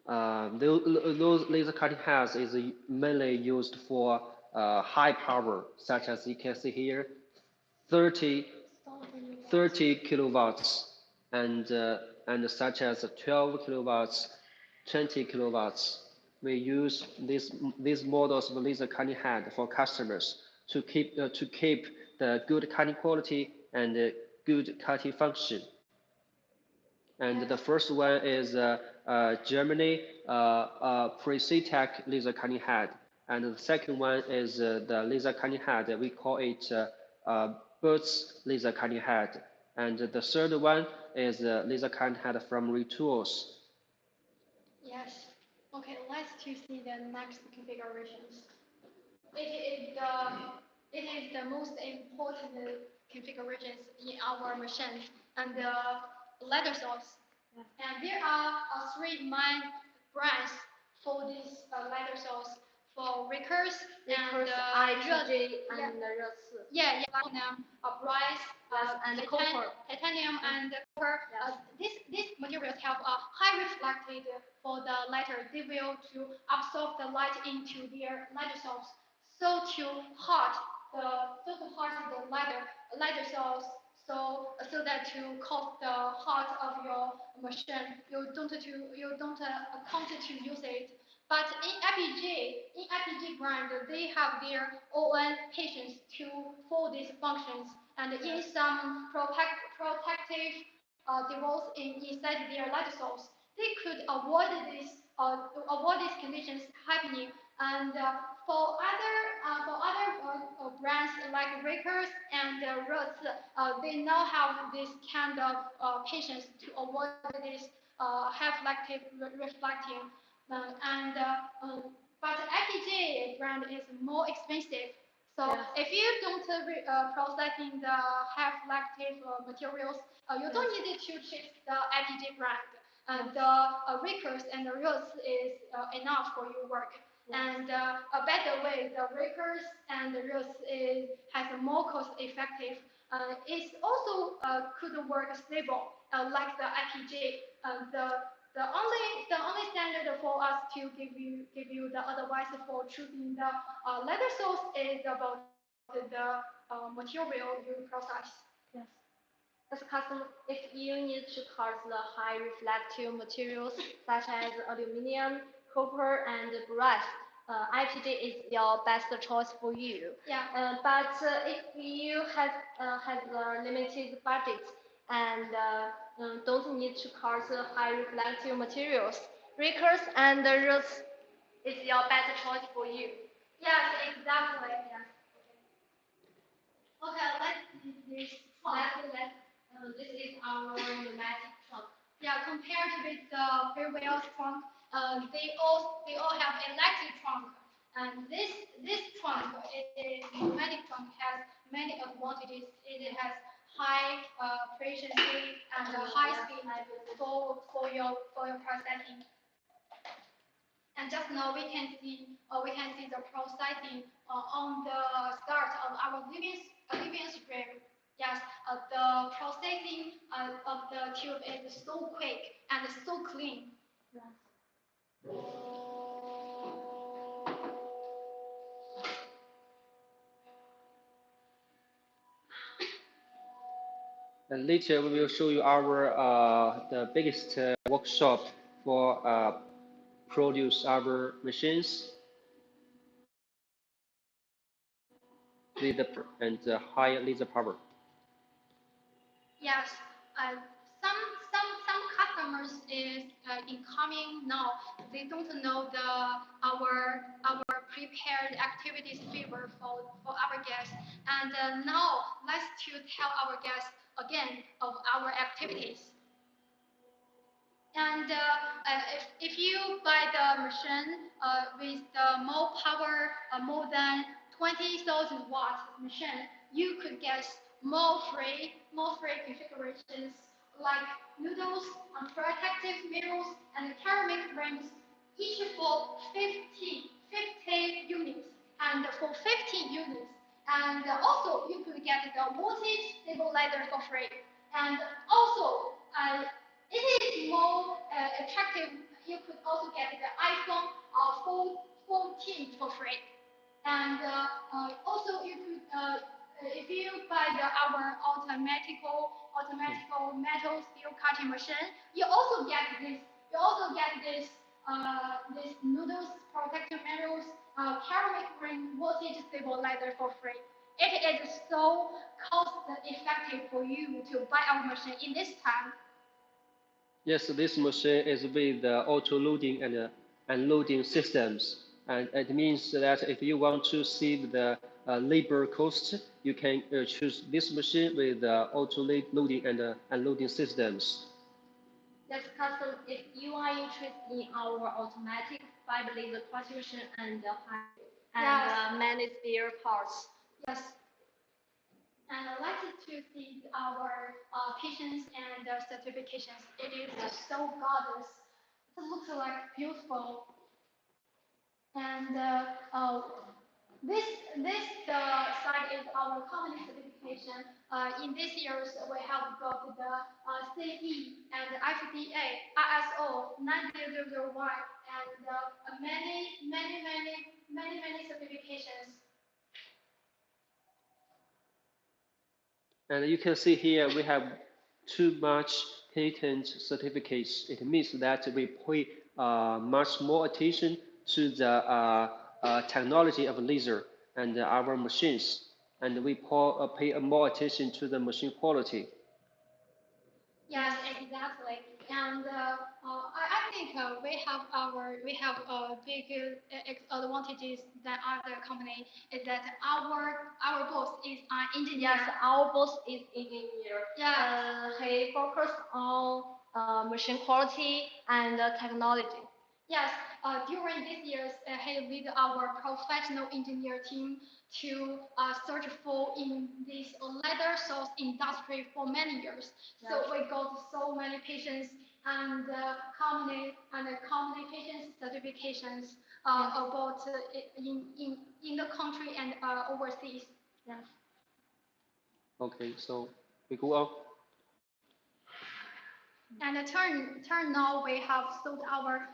Those laser cutting heads is mainly used for high power, such as you can see here, 30, 30 kilowatts, and such as 12 kilowatts, 20 kilowatts. We use these models of laser cutting head for customers to keep the good cutting quality and good cutting function. And the first one is Germany Precitech laser cutting head, and the second one is the laser cutting head. We call it Bird's laser cutting head, and the third one is laser cutting head from Retools. Yes. Okay, let's to see the next configurations. It is the most important configurations in our machine and the ladder source. And there are three main brands for this ladder source for Rickers and IPG yeah, and热刺. aluminum, brass, And copper. titanium, and copper. These materials have a high reflected for the lighter. They will to absorb the light into their lighter source. So to hot the lighter source. So that to cause the heart of your machine, you don't account to use it. But in IPG brand, they have their own patients to for these functions, and in some protective device inside their light source, they could avoid these conditions happening. And for other brands like Rakers and Roots, they now have this kind of patience to avoid this reflecting. And but IPG brand is more expensive. So if you don't processing the half-active materials, you don't need to choose the IPG brand. And the Rakers and the Roots is enough for your work. And by the way, the Rakers and the Roots has a more cost effective. It's also could work stable like the IPG. The only standard for us to give you the advice for choosing the leather source is about the material you process. Yes. As a customer, if you need to cut the high reflective materials such as aluminum, copper, and brass, IPG is your best choice for you. Yeah. But if you have a limited budget and don't need to cut the high reflective materials, Rickers and Roots is your better choice for you. Yes, exactly. Yes. Okay, let's see this truck. This is our pneumatic truck. Yeah, compared with the previous trunk, they all have electric trunk, and this trunk, it is pneumatic trunk, has many advantages. It has high efficiency and high speed for your processing. And just now we can see the processing on the start of our living stream. Yes, the processing of the tube is so quick and so clean. And later we will show you our the biggest workshop for produce our machines with the and high laser power. Yes, uh, some customers is incoming now. They don't know our prepared activities favor for our guests. And now let's to tell our guests again of our activities. And if you buy the machine with the more power, more than 20,000 watt machine, you could get more free configurations like noodles, protective mirrors, and ceramic rims, each for 50 units, and for 50 units. And also, you could get the voltage stabilizer for free. And also, it is more attractive. You could also get the iPhone 14 for free. And also, you could, if you buy our automatical metal steel cutting machine, you also get this. You also get this noodles protective materials, ceramic ring voltage stabilizer for free. It is so cost effective for you to buy our machine in this time. Yes, this machine is with auto loading and unloading systems, and it means that if you want to save the labor cost, you can choose this machine with auto loading and unloading systems. That's custom if you are interested in our automatic fiber laser cutting and Yes. many spare parts. Yes. And I'd like to see our patients and certifications. It is so gorgeous. It looks like beautiful. And this side is our company certification. In this years, we have got the CE and FDA, ISO 9001, and many certifications. And you can see here we have too much patent certificates. It means that we pay much more attention to the technology of laser and our machines, and we pay more attention to the machine quality. Yes, exactly. And I think we have big advantages than other company is that our boss is an engineer. Yes, our boss is engineer. Yeah. He focused on machine quality and technology. Yes, during these years, he lead our professional engineer team to search for in this leather source industry for many years. Yes. So we got so many patients and communications certifications about in the country and overseas. Yes. Okay, so we go on. And turn now we have sold our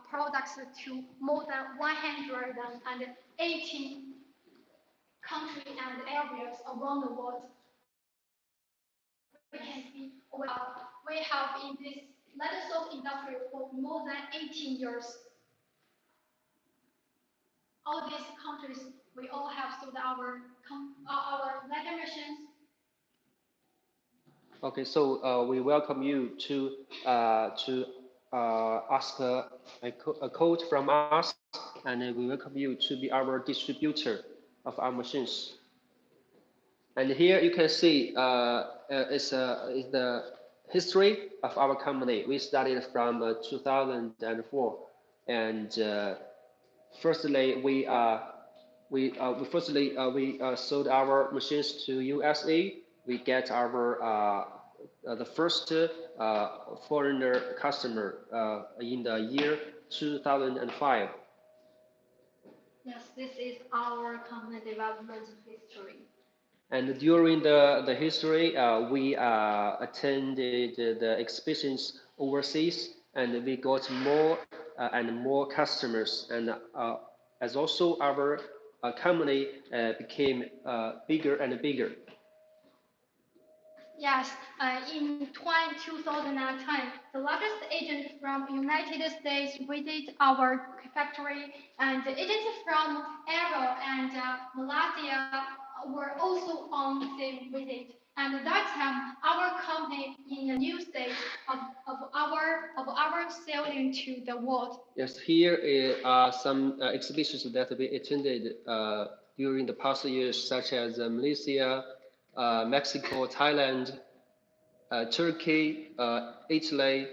products to more than 118 countries and areas around the world. We can see we have in this leather source industry for more than 18 years. All these countries, we all have sold our leather machines. Okay, so we welcome you to ask a code from us, and we welcome you to be our distributor of our machines. And here you can see is the history of our company. We started from 2004, and firstly we sold our machines to USA. We get our the first foreigner customer in the year 2005. Yes, this is our company development history. And during the history, we attended the exhibitions overseas, and we got more and more customers, and as also our company became bigger and bigger. Yes, in 2010, the largest agent from United States visited our factory, and agents from Aero and Malaysia were also on the visit. And at that time, our company in a new stage of our selling to the world. Yes, here are some exhibitions that we attended during the past years, such as Malaysia, Mexico, Thailand, Turkey, Italy,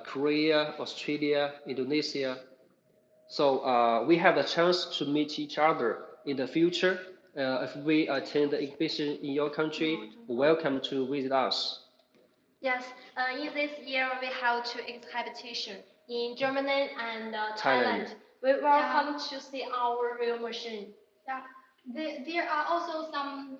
Korea, Australia, Indonesia. So we have a chance to meet each other in the future. If we attend the exhibition in your country, welcome to visit us. Yes, in this year we have two exhibitions in Germany and Thailand. Thailand. We welcome to see our real machine. Yeah, there are also some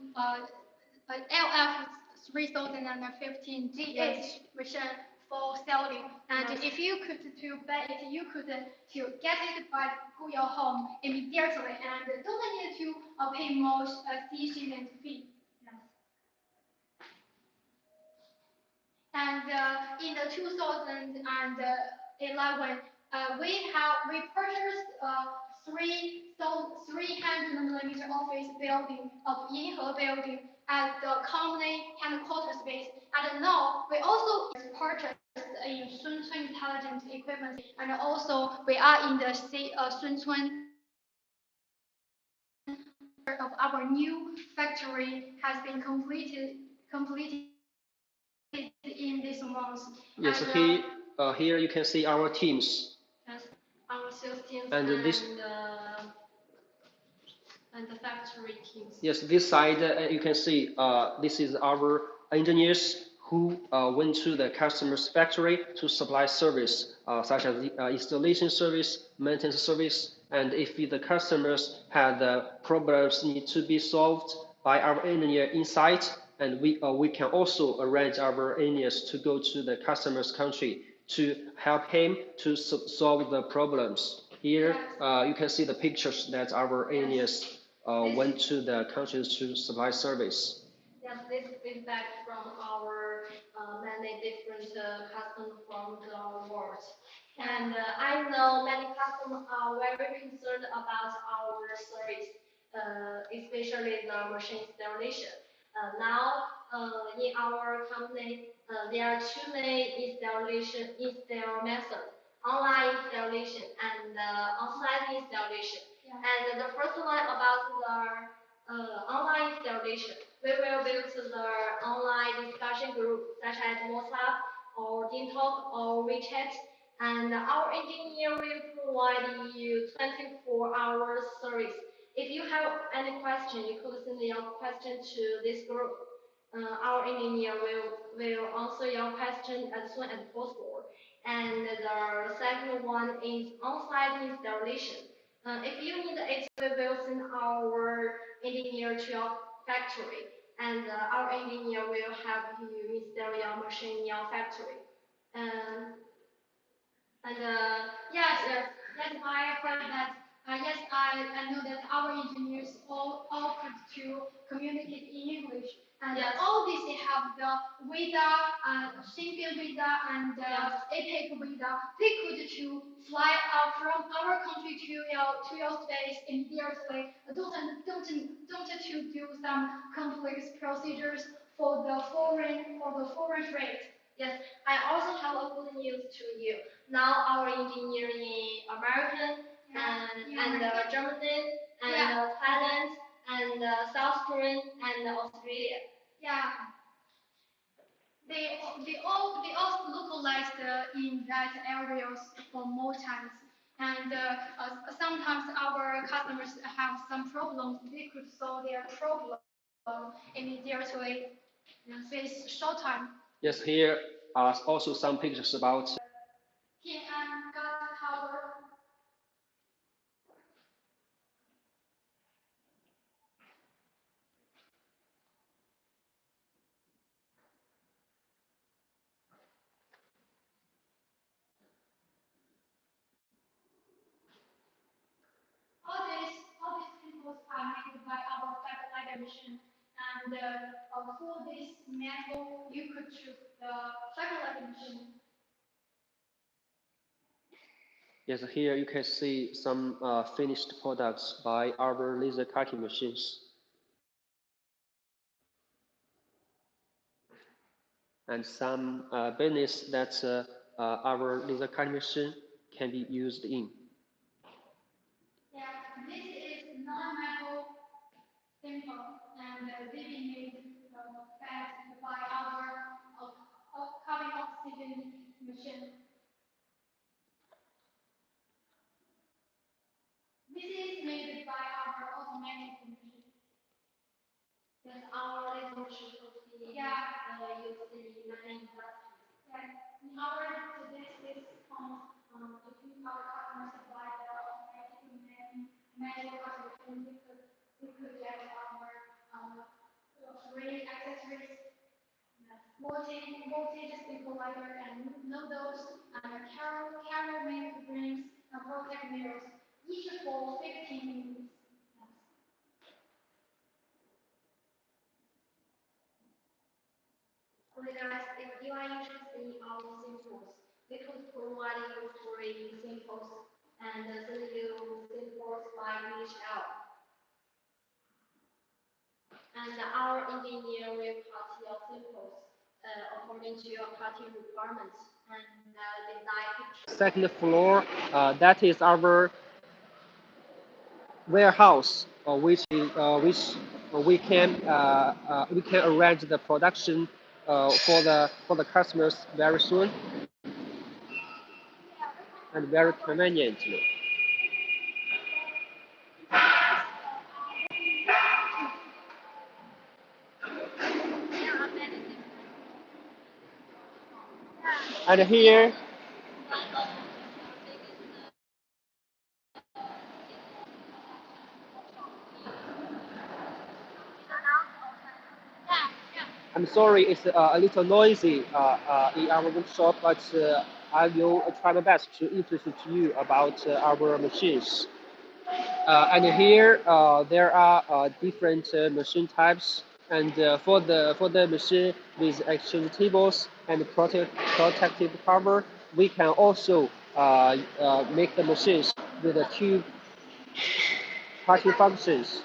LF 3015 GH Yes. machine for selling, and Yes. if you could to buy it, you could to get it by to your home immediately, and don't need to pay more shipping fee. Yes. And in the 2011, we purchased so 300 millimeter office building of Yinhe building at the company headquarters base. And now we also purchased in Sunchun Intelligent Equipment, and also we are in the Sunchun of our new factory has been completed in this month. Yes, And, here you can see our teams. Yes, our sales teams And this- and the factory teams. Yes, this side you can see this is our engineers who went to the customer's factory to supply service, such as installation service, maintenance service, and if the customers had problems need to be solved by our engineer inside, and we can also arrange our engineers to go to the customer's country to help him to solve the problems. Here you can see the pictures that our engineers went to the countries to supply service. Yes, this feedback from our many different customers from the world. And I know many customers are very concerned about our service, especially the machine installation. Now, in our company, there are two main install methods: online installation and on-site installation. Yeah. And the first one about the online installation. We will build the online discussion group such as WhatsApp or TikTok or WeChat, and our engineer will provide you 24 hours service. If you have any question, you could send your question to this group. Our engineer will answer your question as soon as possible. And the second one is on-site installation. If you need it, we will send our engineer to your factory, and our engineer will help you install your machine in your factory. Um, and Yes, I heard that. Yes, I know that our engineers all could to communicate in English. And Yes. all this they have the visa, Schengen visa, and APEC visa. They could to fly out from our country to your space immediately. Don't to do some complex procedures for the foreign trade. Yes, I also have a good news to you. Now our engineer in American and Germany and Thailand and South Korea and Australia. Yeah, they all localized in that areas for more times. And sometimes our customers have some problems. They could solve their problem immediately with short time. Yes, here are also some pictures about. Tin and gas cover. All these symbols are made by our fabricator machine. And for this metal, you could choose the fabricator machine. Yes, here you can see some finished products by our laser cutting machines. And some business that our laser cutting machine can be used in. Yeah, this is non-metal simple, and they be made by our carbon oxygen machine. This is made by our automatic machine. Yes, our laser machine could be used in many industries. Yeah, in order to this comes to keep our customers supply the automatic manual operation, we could get our free accessories, voltage stabilizer, and noodles, and ceramic rings, and protect mirrors, each for 15 minutes. Listeners, if you are interested in our samples, we could provide you free samples and send you samples by DHL. And our engineer will cut your samples according to your cutting requirements and design pictures. Second floor, that is our warehouse, we can arrange the production for the customers very soon and very conveniently. And here, I'm sorry, it's a little noisy in our workshop, but I will try my best to introduce to you about our machines. And here there are different machine types, and for the machine with exchange tables and protective cover, we can also make the machines with the two party functions.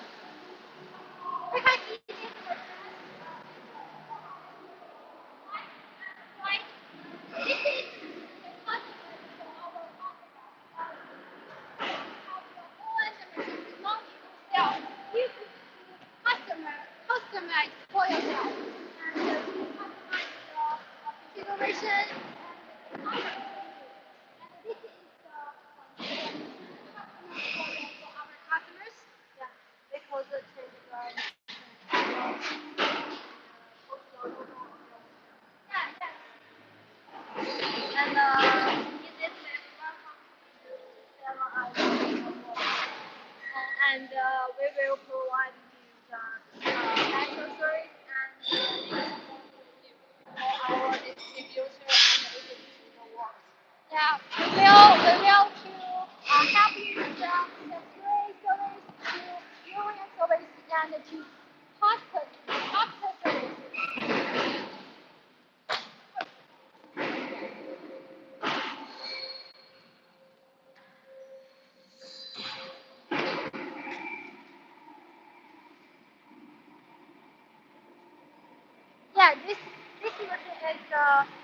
Customize for yourself. And you customize the configuration and the color. And this is for our customers. Yeah, because it is yeah, yes. And in this lab, welcome to several and we will provide you the accessories and legal support for our distributor and execution works. Yeah, we will to help you with the free service to union service and to after service. Yeah, this machine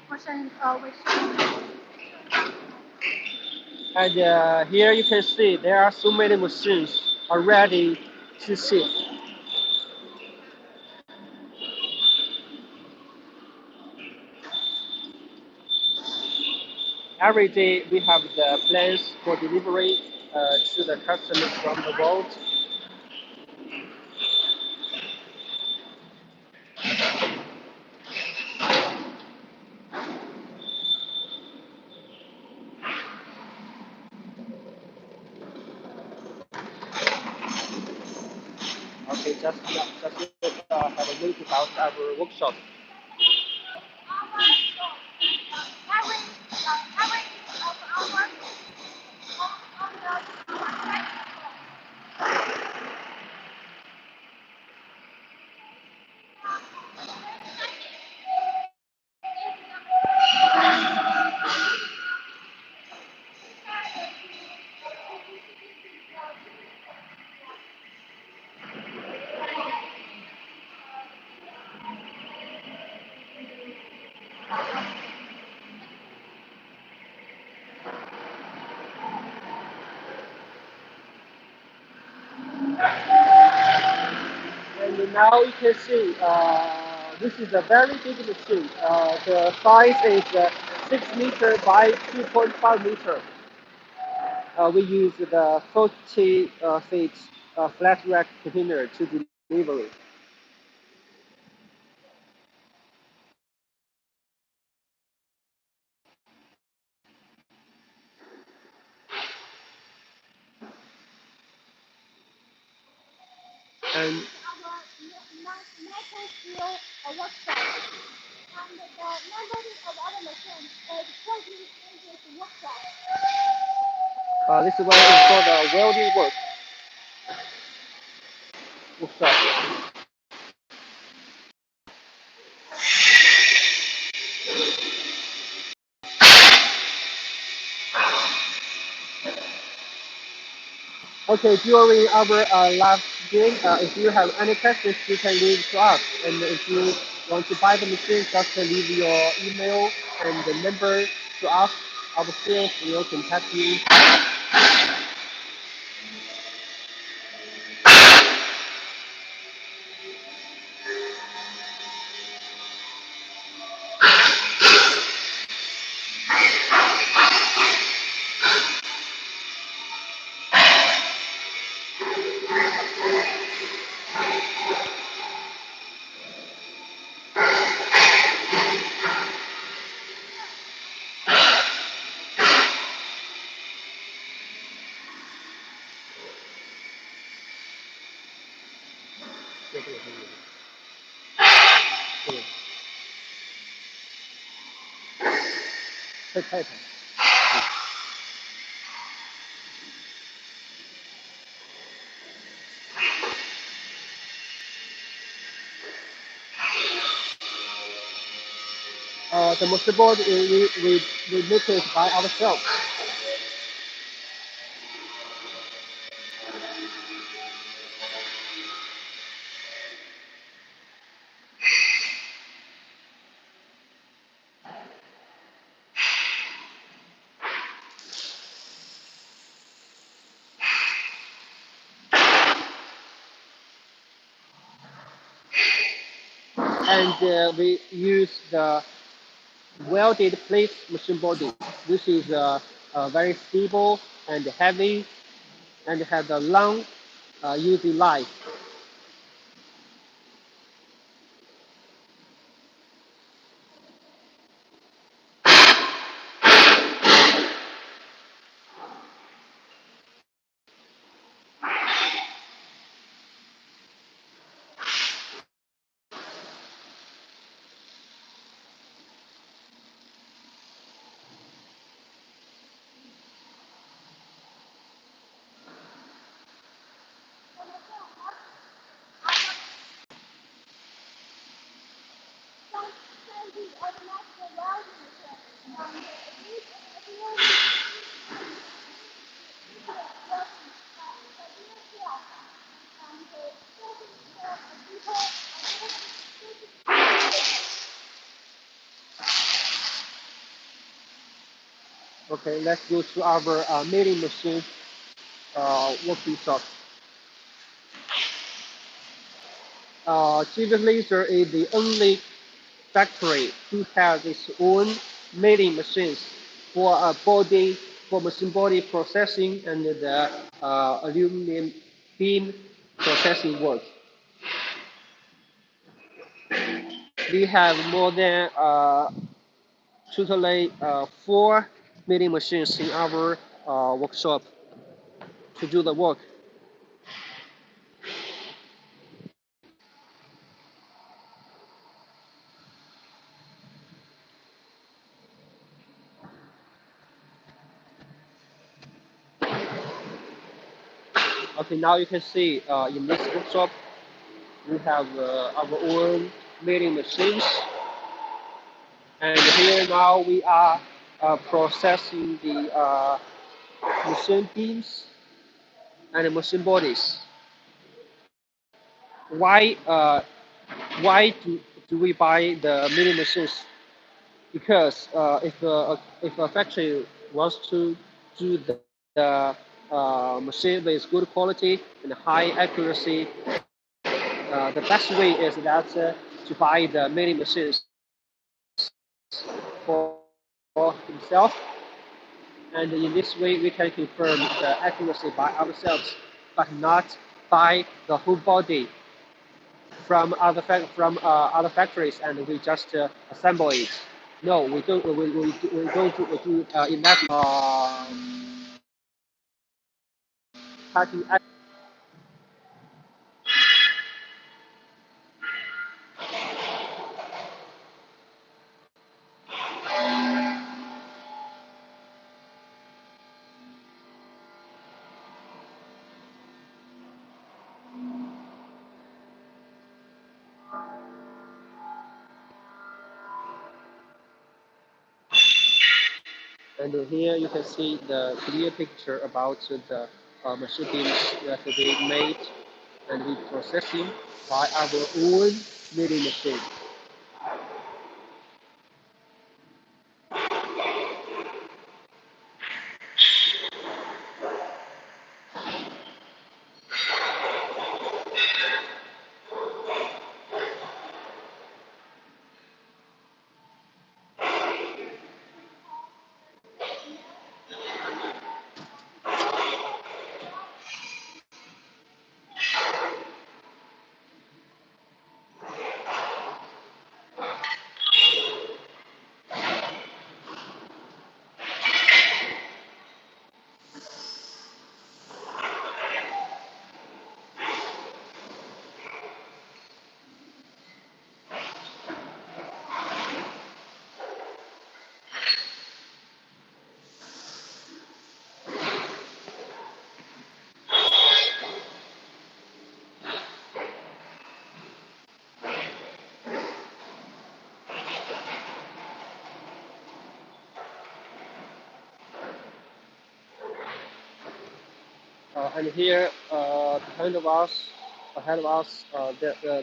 is machine which And here you can see there are so many machines are ready to ship. Every day we have the plans for delivery to the customers from the world. Okay, just have a look about our workshop. And now you can see this is a very big machine. The size is 6 meter by 2.5 meter. We use the 40 feet flat rack container to deliver it. And metal steel workshop. And the members of other machines is working in this workshop. this is what is called a welding workshop. Okay, during our live stream, if you have any questions, you can leave to us. And if you want to buy the machine, just leave your email and the number to us. Our sales will contact you. The motherboard we make it by ourselves. And we use the welded plate machine body. This is very stable and heavy and has a long using life. Okay, let's go to our milling machine working shop. GV Laser is the only factory who has its own milling machines for machine body processing and the aluminum beam processing work. We have more than totally four milling machines in our workshop to do the work. Okay, now you can see in this workshop we have our own milling machines, and here now we are processing the machine beams and machine bodies. Why why do we buy the milling machines? Because if a factory wants to do the machine with good quality and high accuracy, the best way is that to buy the milling machines for himself, and in this way we can confirm the accuracy by ourselves, but not buy the whole body from other factories and we just assemble it. No, we don't do in that cutting. And here you can see the clear picture about the machine beams that we made and we processing by our own milling machine. And here ahead of us,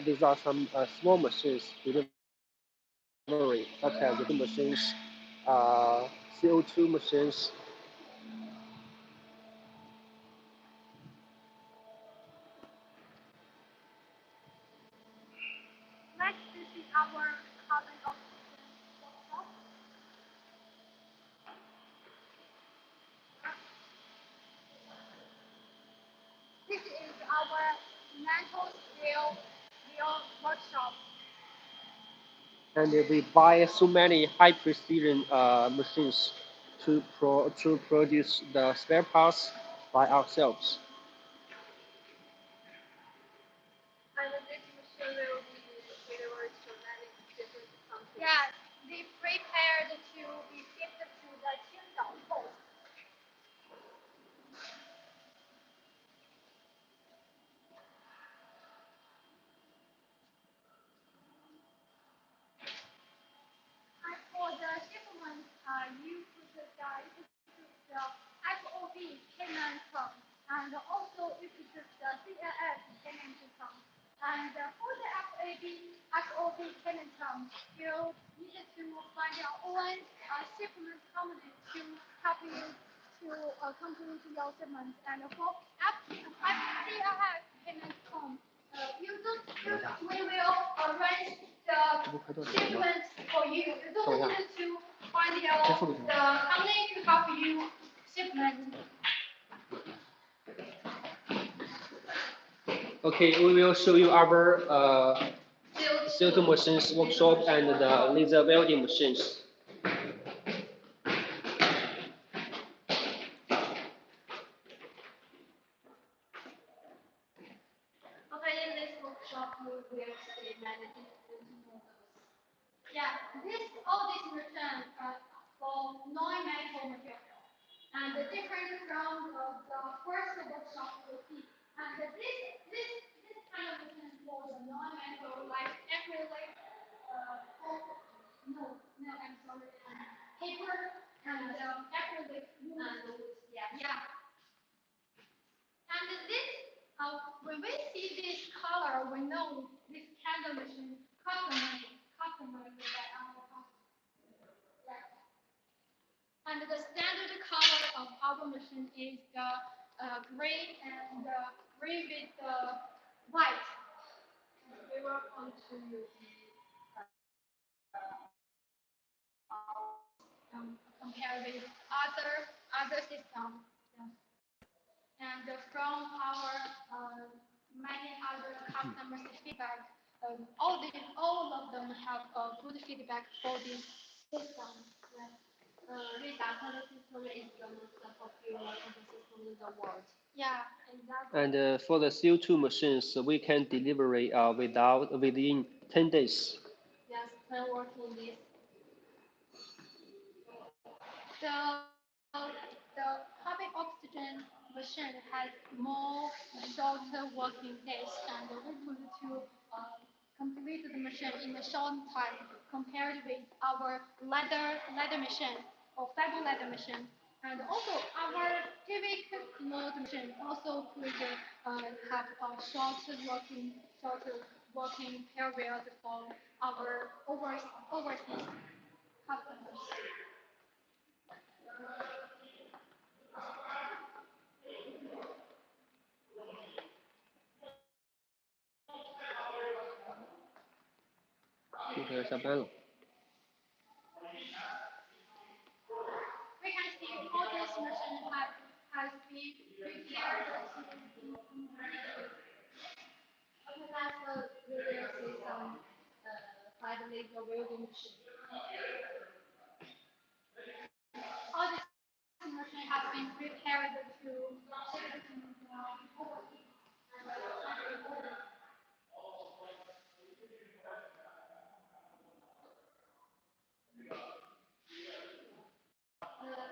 these are some small machines delivery, such as the machines, CO2 machines. Next, this is our carbon oxygen workshop. This is our metal steel workshop. And we buy so many high precision machines to produce the spare parts by ourselves. Yeah, they prepared to be shipped to the Qingdao coast. And for the shipment, you put the FOB payment term, and also you put the CLF payment term. And for the FOB payment term, you need to find your own shipment company to help to complete your shipment. And for after you have payment home, we will arrange the shipment for you. You don't need to find out the company to help you shipment. Okay, we will show you our Still CO2 machines workshop and the laser welding machines. okay, in this workshop, we will see many different models. Yeah, all these machines are for non-metal material, and different from the first workshop we see. And this kind of machine for the non-metal, like acrylic, no, I'm sorry, paper and acrylic wood. And yeah. Yeah, and this, when we see this color, we know this candle machine customized by our customer. Right. And the standard color of our machine is the gray and gray with the white. We will come to the Compared with other systems. Yeah. And from our many other customers' feedback, all of them have good feedback for this system. Yeah. this data system is the most popular control system in the world. Yeah. And for the CO2 machines, we can deliver it within 10 days. Yes, 10 working days. The carbon oxygen machine has more shorter working days, and we could to complete the machine in a short time compared with our leather machine or fiber leather machine. And also our cubic mold machine also could have a shorter working period for our overseas customers. We can see all this machine has been prepared to be completed. Okay, next we will see some 5 laser welding machine. All this machine has been prepared to ship to the overseas.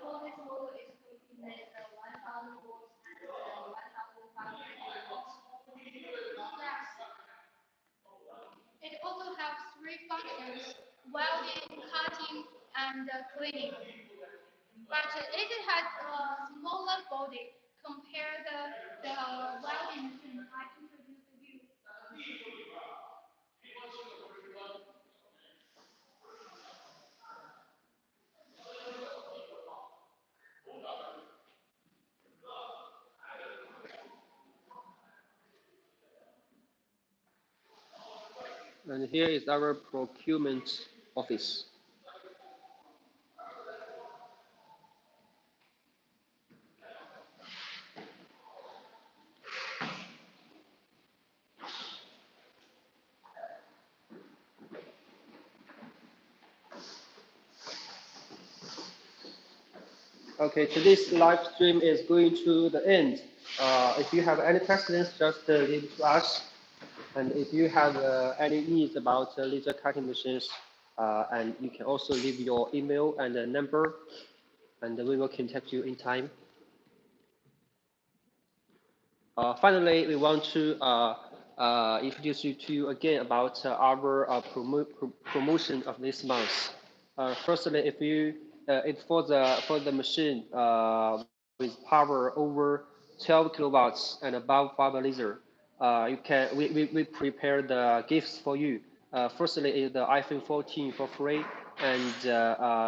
For this model, it's going to be 1,000 volts and 1,500 volts. Yes. It also has three functions: welding, cutting, and cleaning. But it has a smaller body compared the welding machine I introduced to you. And here is our procurement office. Okay, today's live stream is going to the end. If you have any questions, just leave it to us. And if you have any needs about laser cutting machines, and you can also leave your email and number, and we will contact you in time. Finally, we want to introduce you to you again about our promotion of this month. Firstly, if you it's for the machine with power over 12 kilowatts and above fiber laser, you can we prepare the gifts for you. Firstly, is the iPhone 14 for free, and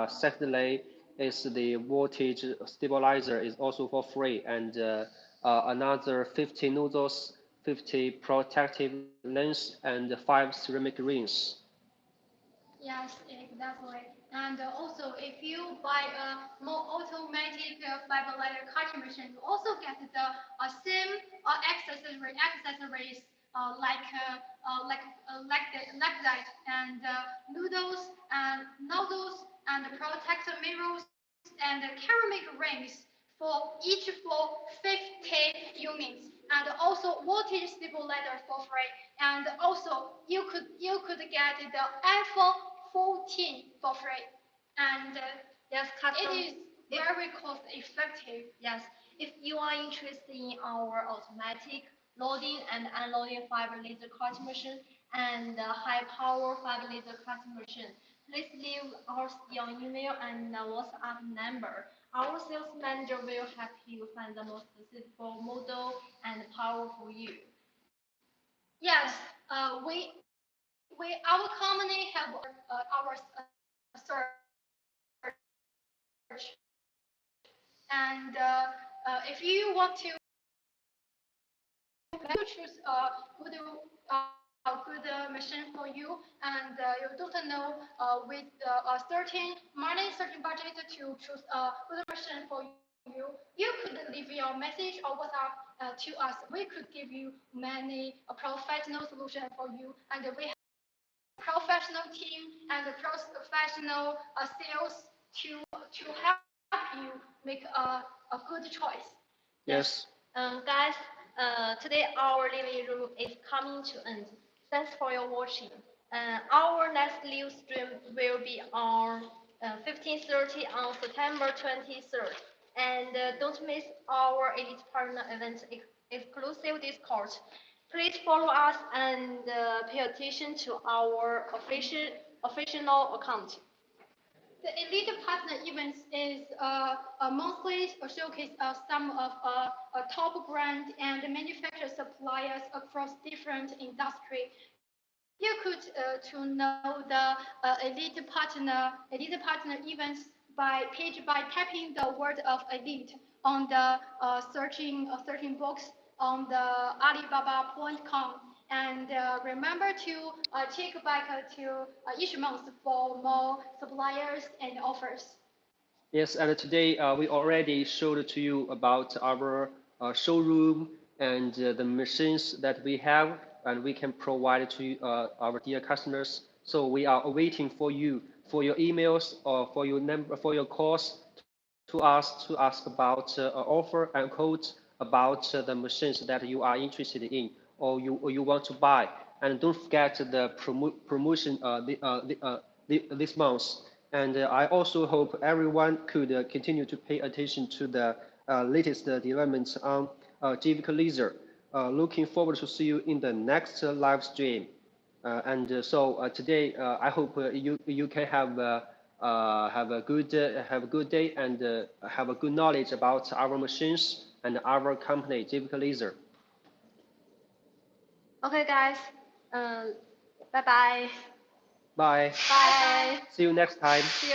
secondly, is the voltage stabilizer is also for free, and another 50 nozzles, 50 protective lens, and 5 ceramic rings. Yes, exactly. And also, if you buy a more automatic fiber laser cutting machine, you also get the same accessories like that, and noodles and protector mirrors and ceramic rings for 50 units, and also voltage stabilizer for free. And also, you could get the iPhone 14 for free, and Yes, it custom. is very cost effective. Yes, if you are interested in our automatic loading and unloading fiber laser cutting machine and high power fiber laser cutting machine, please leave us your email and WhatsApp number. Our sales manager will help you find the most suitable model and power for you. Yes, we our company have our search, and if you want to choose a good machine for you, and you don't know with a certain money, certain budget to choose a good machine for you, you could leave your message or WhatsApp to us. We could give you many professional solution for you, and we have professional team and professional sales to help you make a good choice. Yes. Yes. Guys, today our living room is coming to end. Thanks for your watching. Our next live stream will be on 15:30 on September 23rd. And don't miss our Elite Partner event exclusive Discord. Please follow us and pay attention to our official account. The Elite Partner events is a monthly showcase of some of top brand and manufacturer suppliers across different industry. You could to know the Elite Partner events by typing the word of Elite on the searching box on the Alibaba.com, and remember to check back to each month for more suppliers and offers. Yes, and today we already showed to you about our showroom and the machines that we have, and we can provide to our dear customers. So we are waiting for you for your emails or for your number for your calls to ask about offer and quote about the machines that you are interested in or you want to buy. And don't forget the promotion this month. And I also hope everyone could continue to pay attention to the latest developments on Gweike laser. Looking forward to see you in the next live stream. And today, I hope you can have a good day and have a good knowledge about our machines and our company, Gweike Laser. Okay, guys. Bye bye. Bye. Bye bye. Bye. See you next time. See you.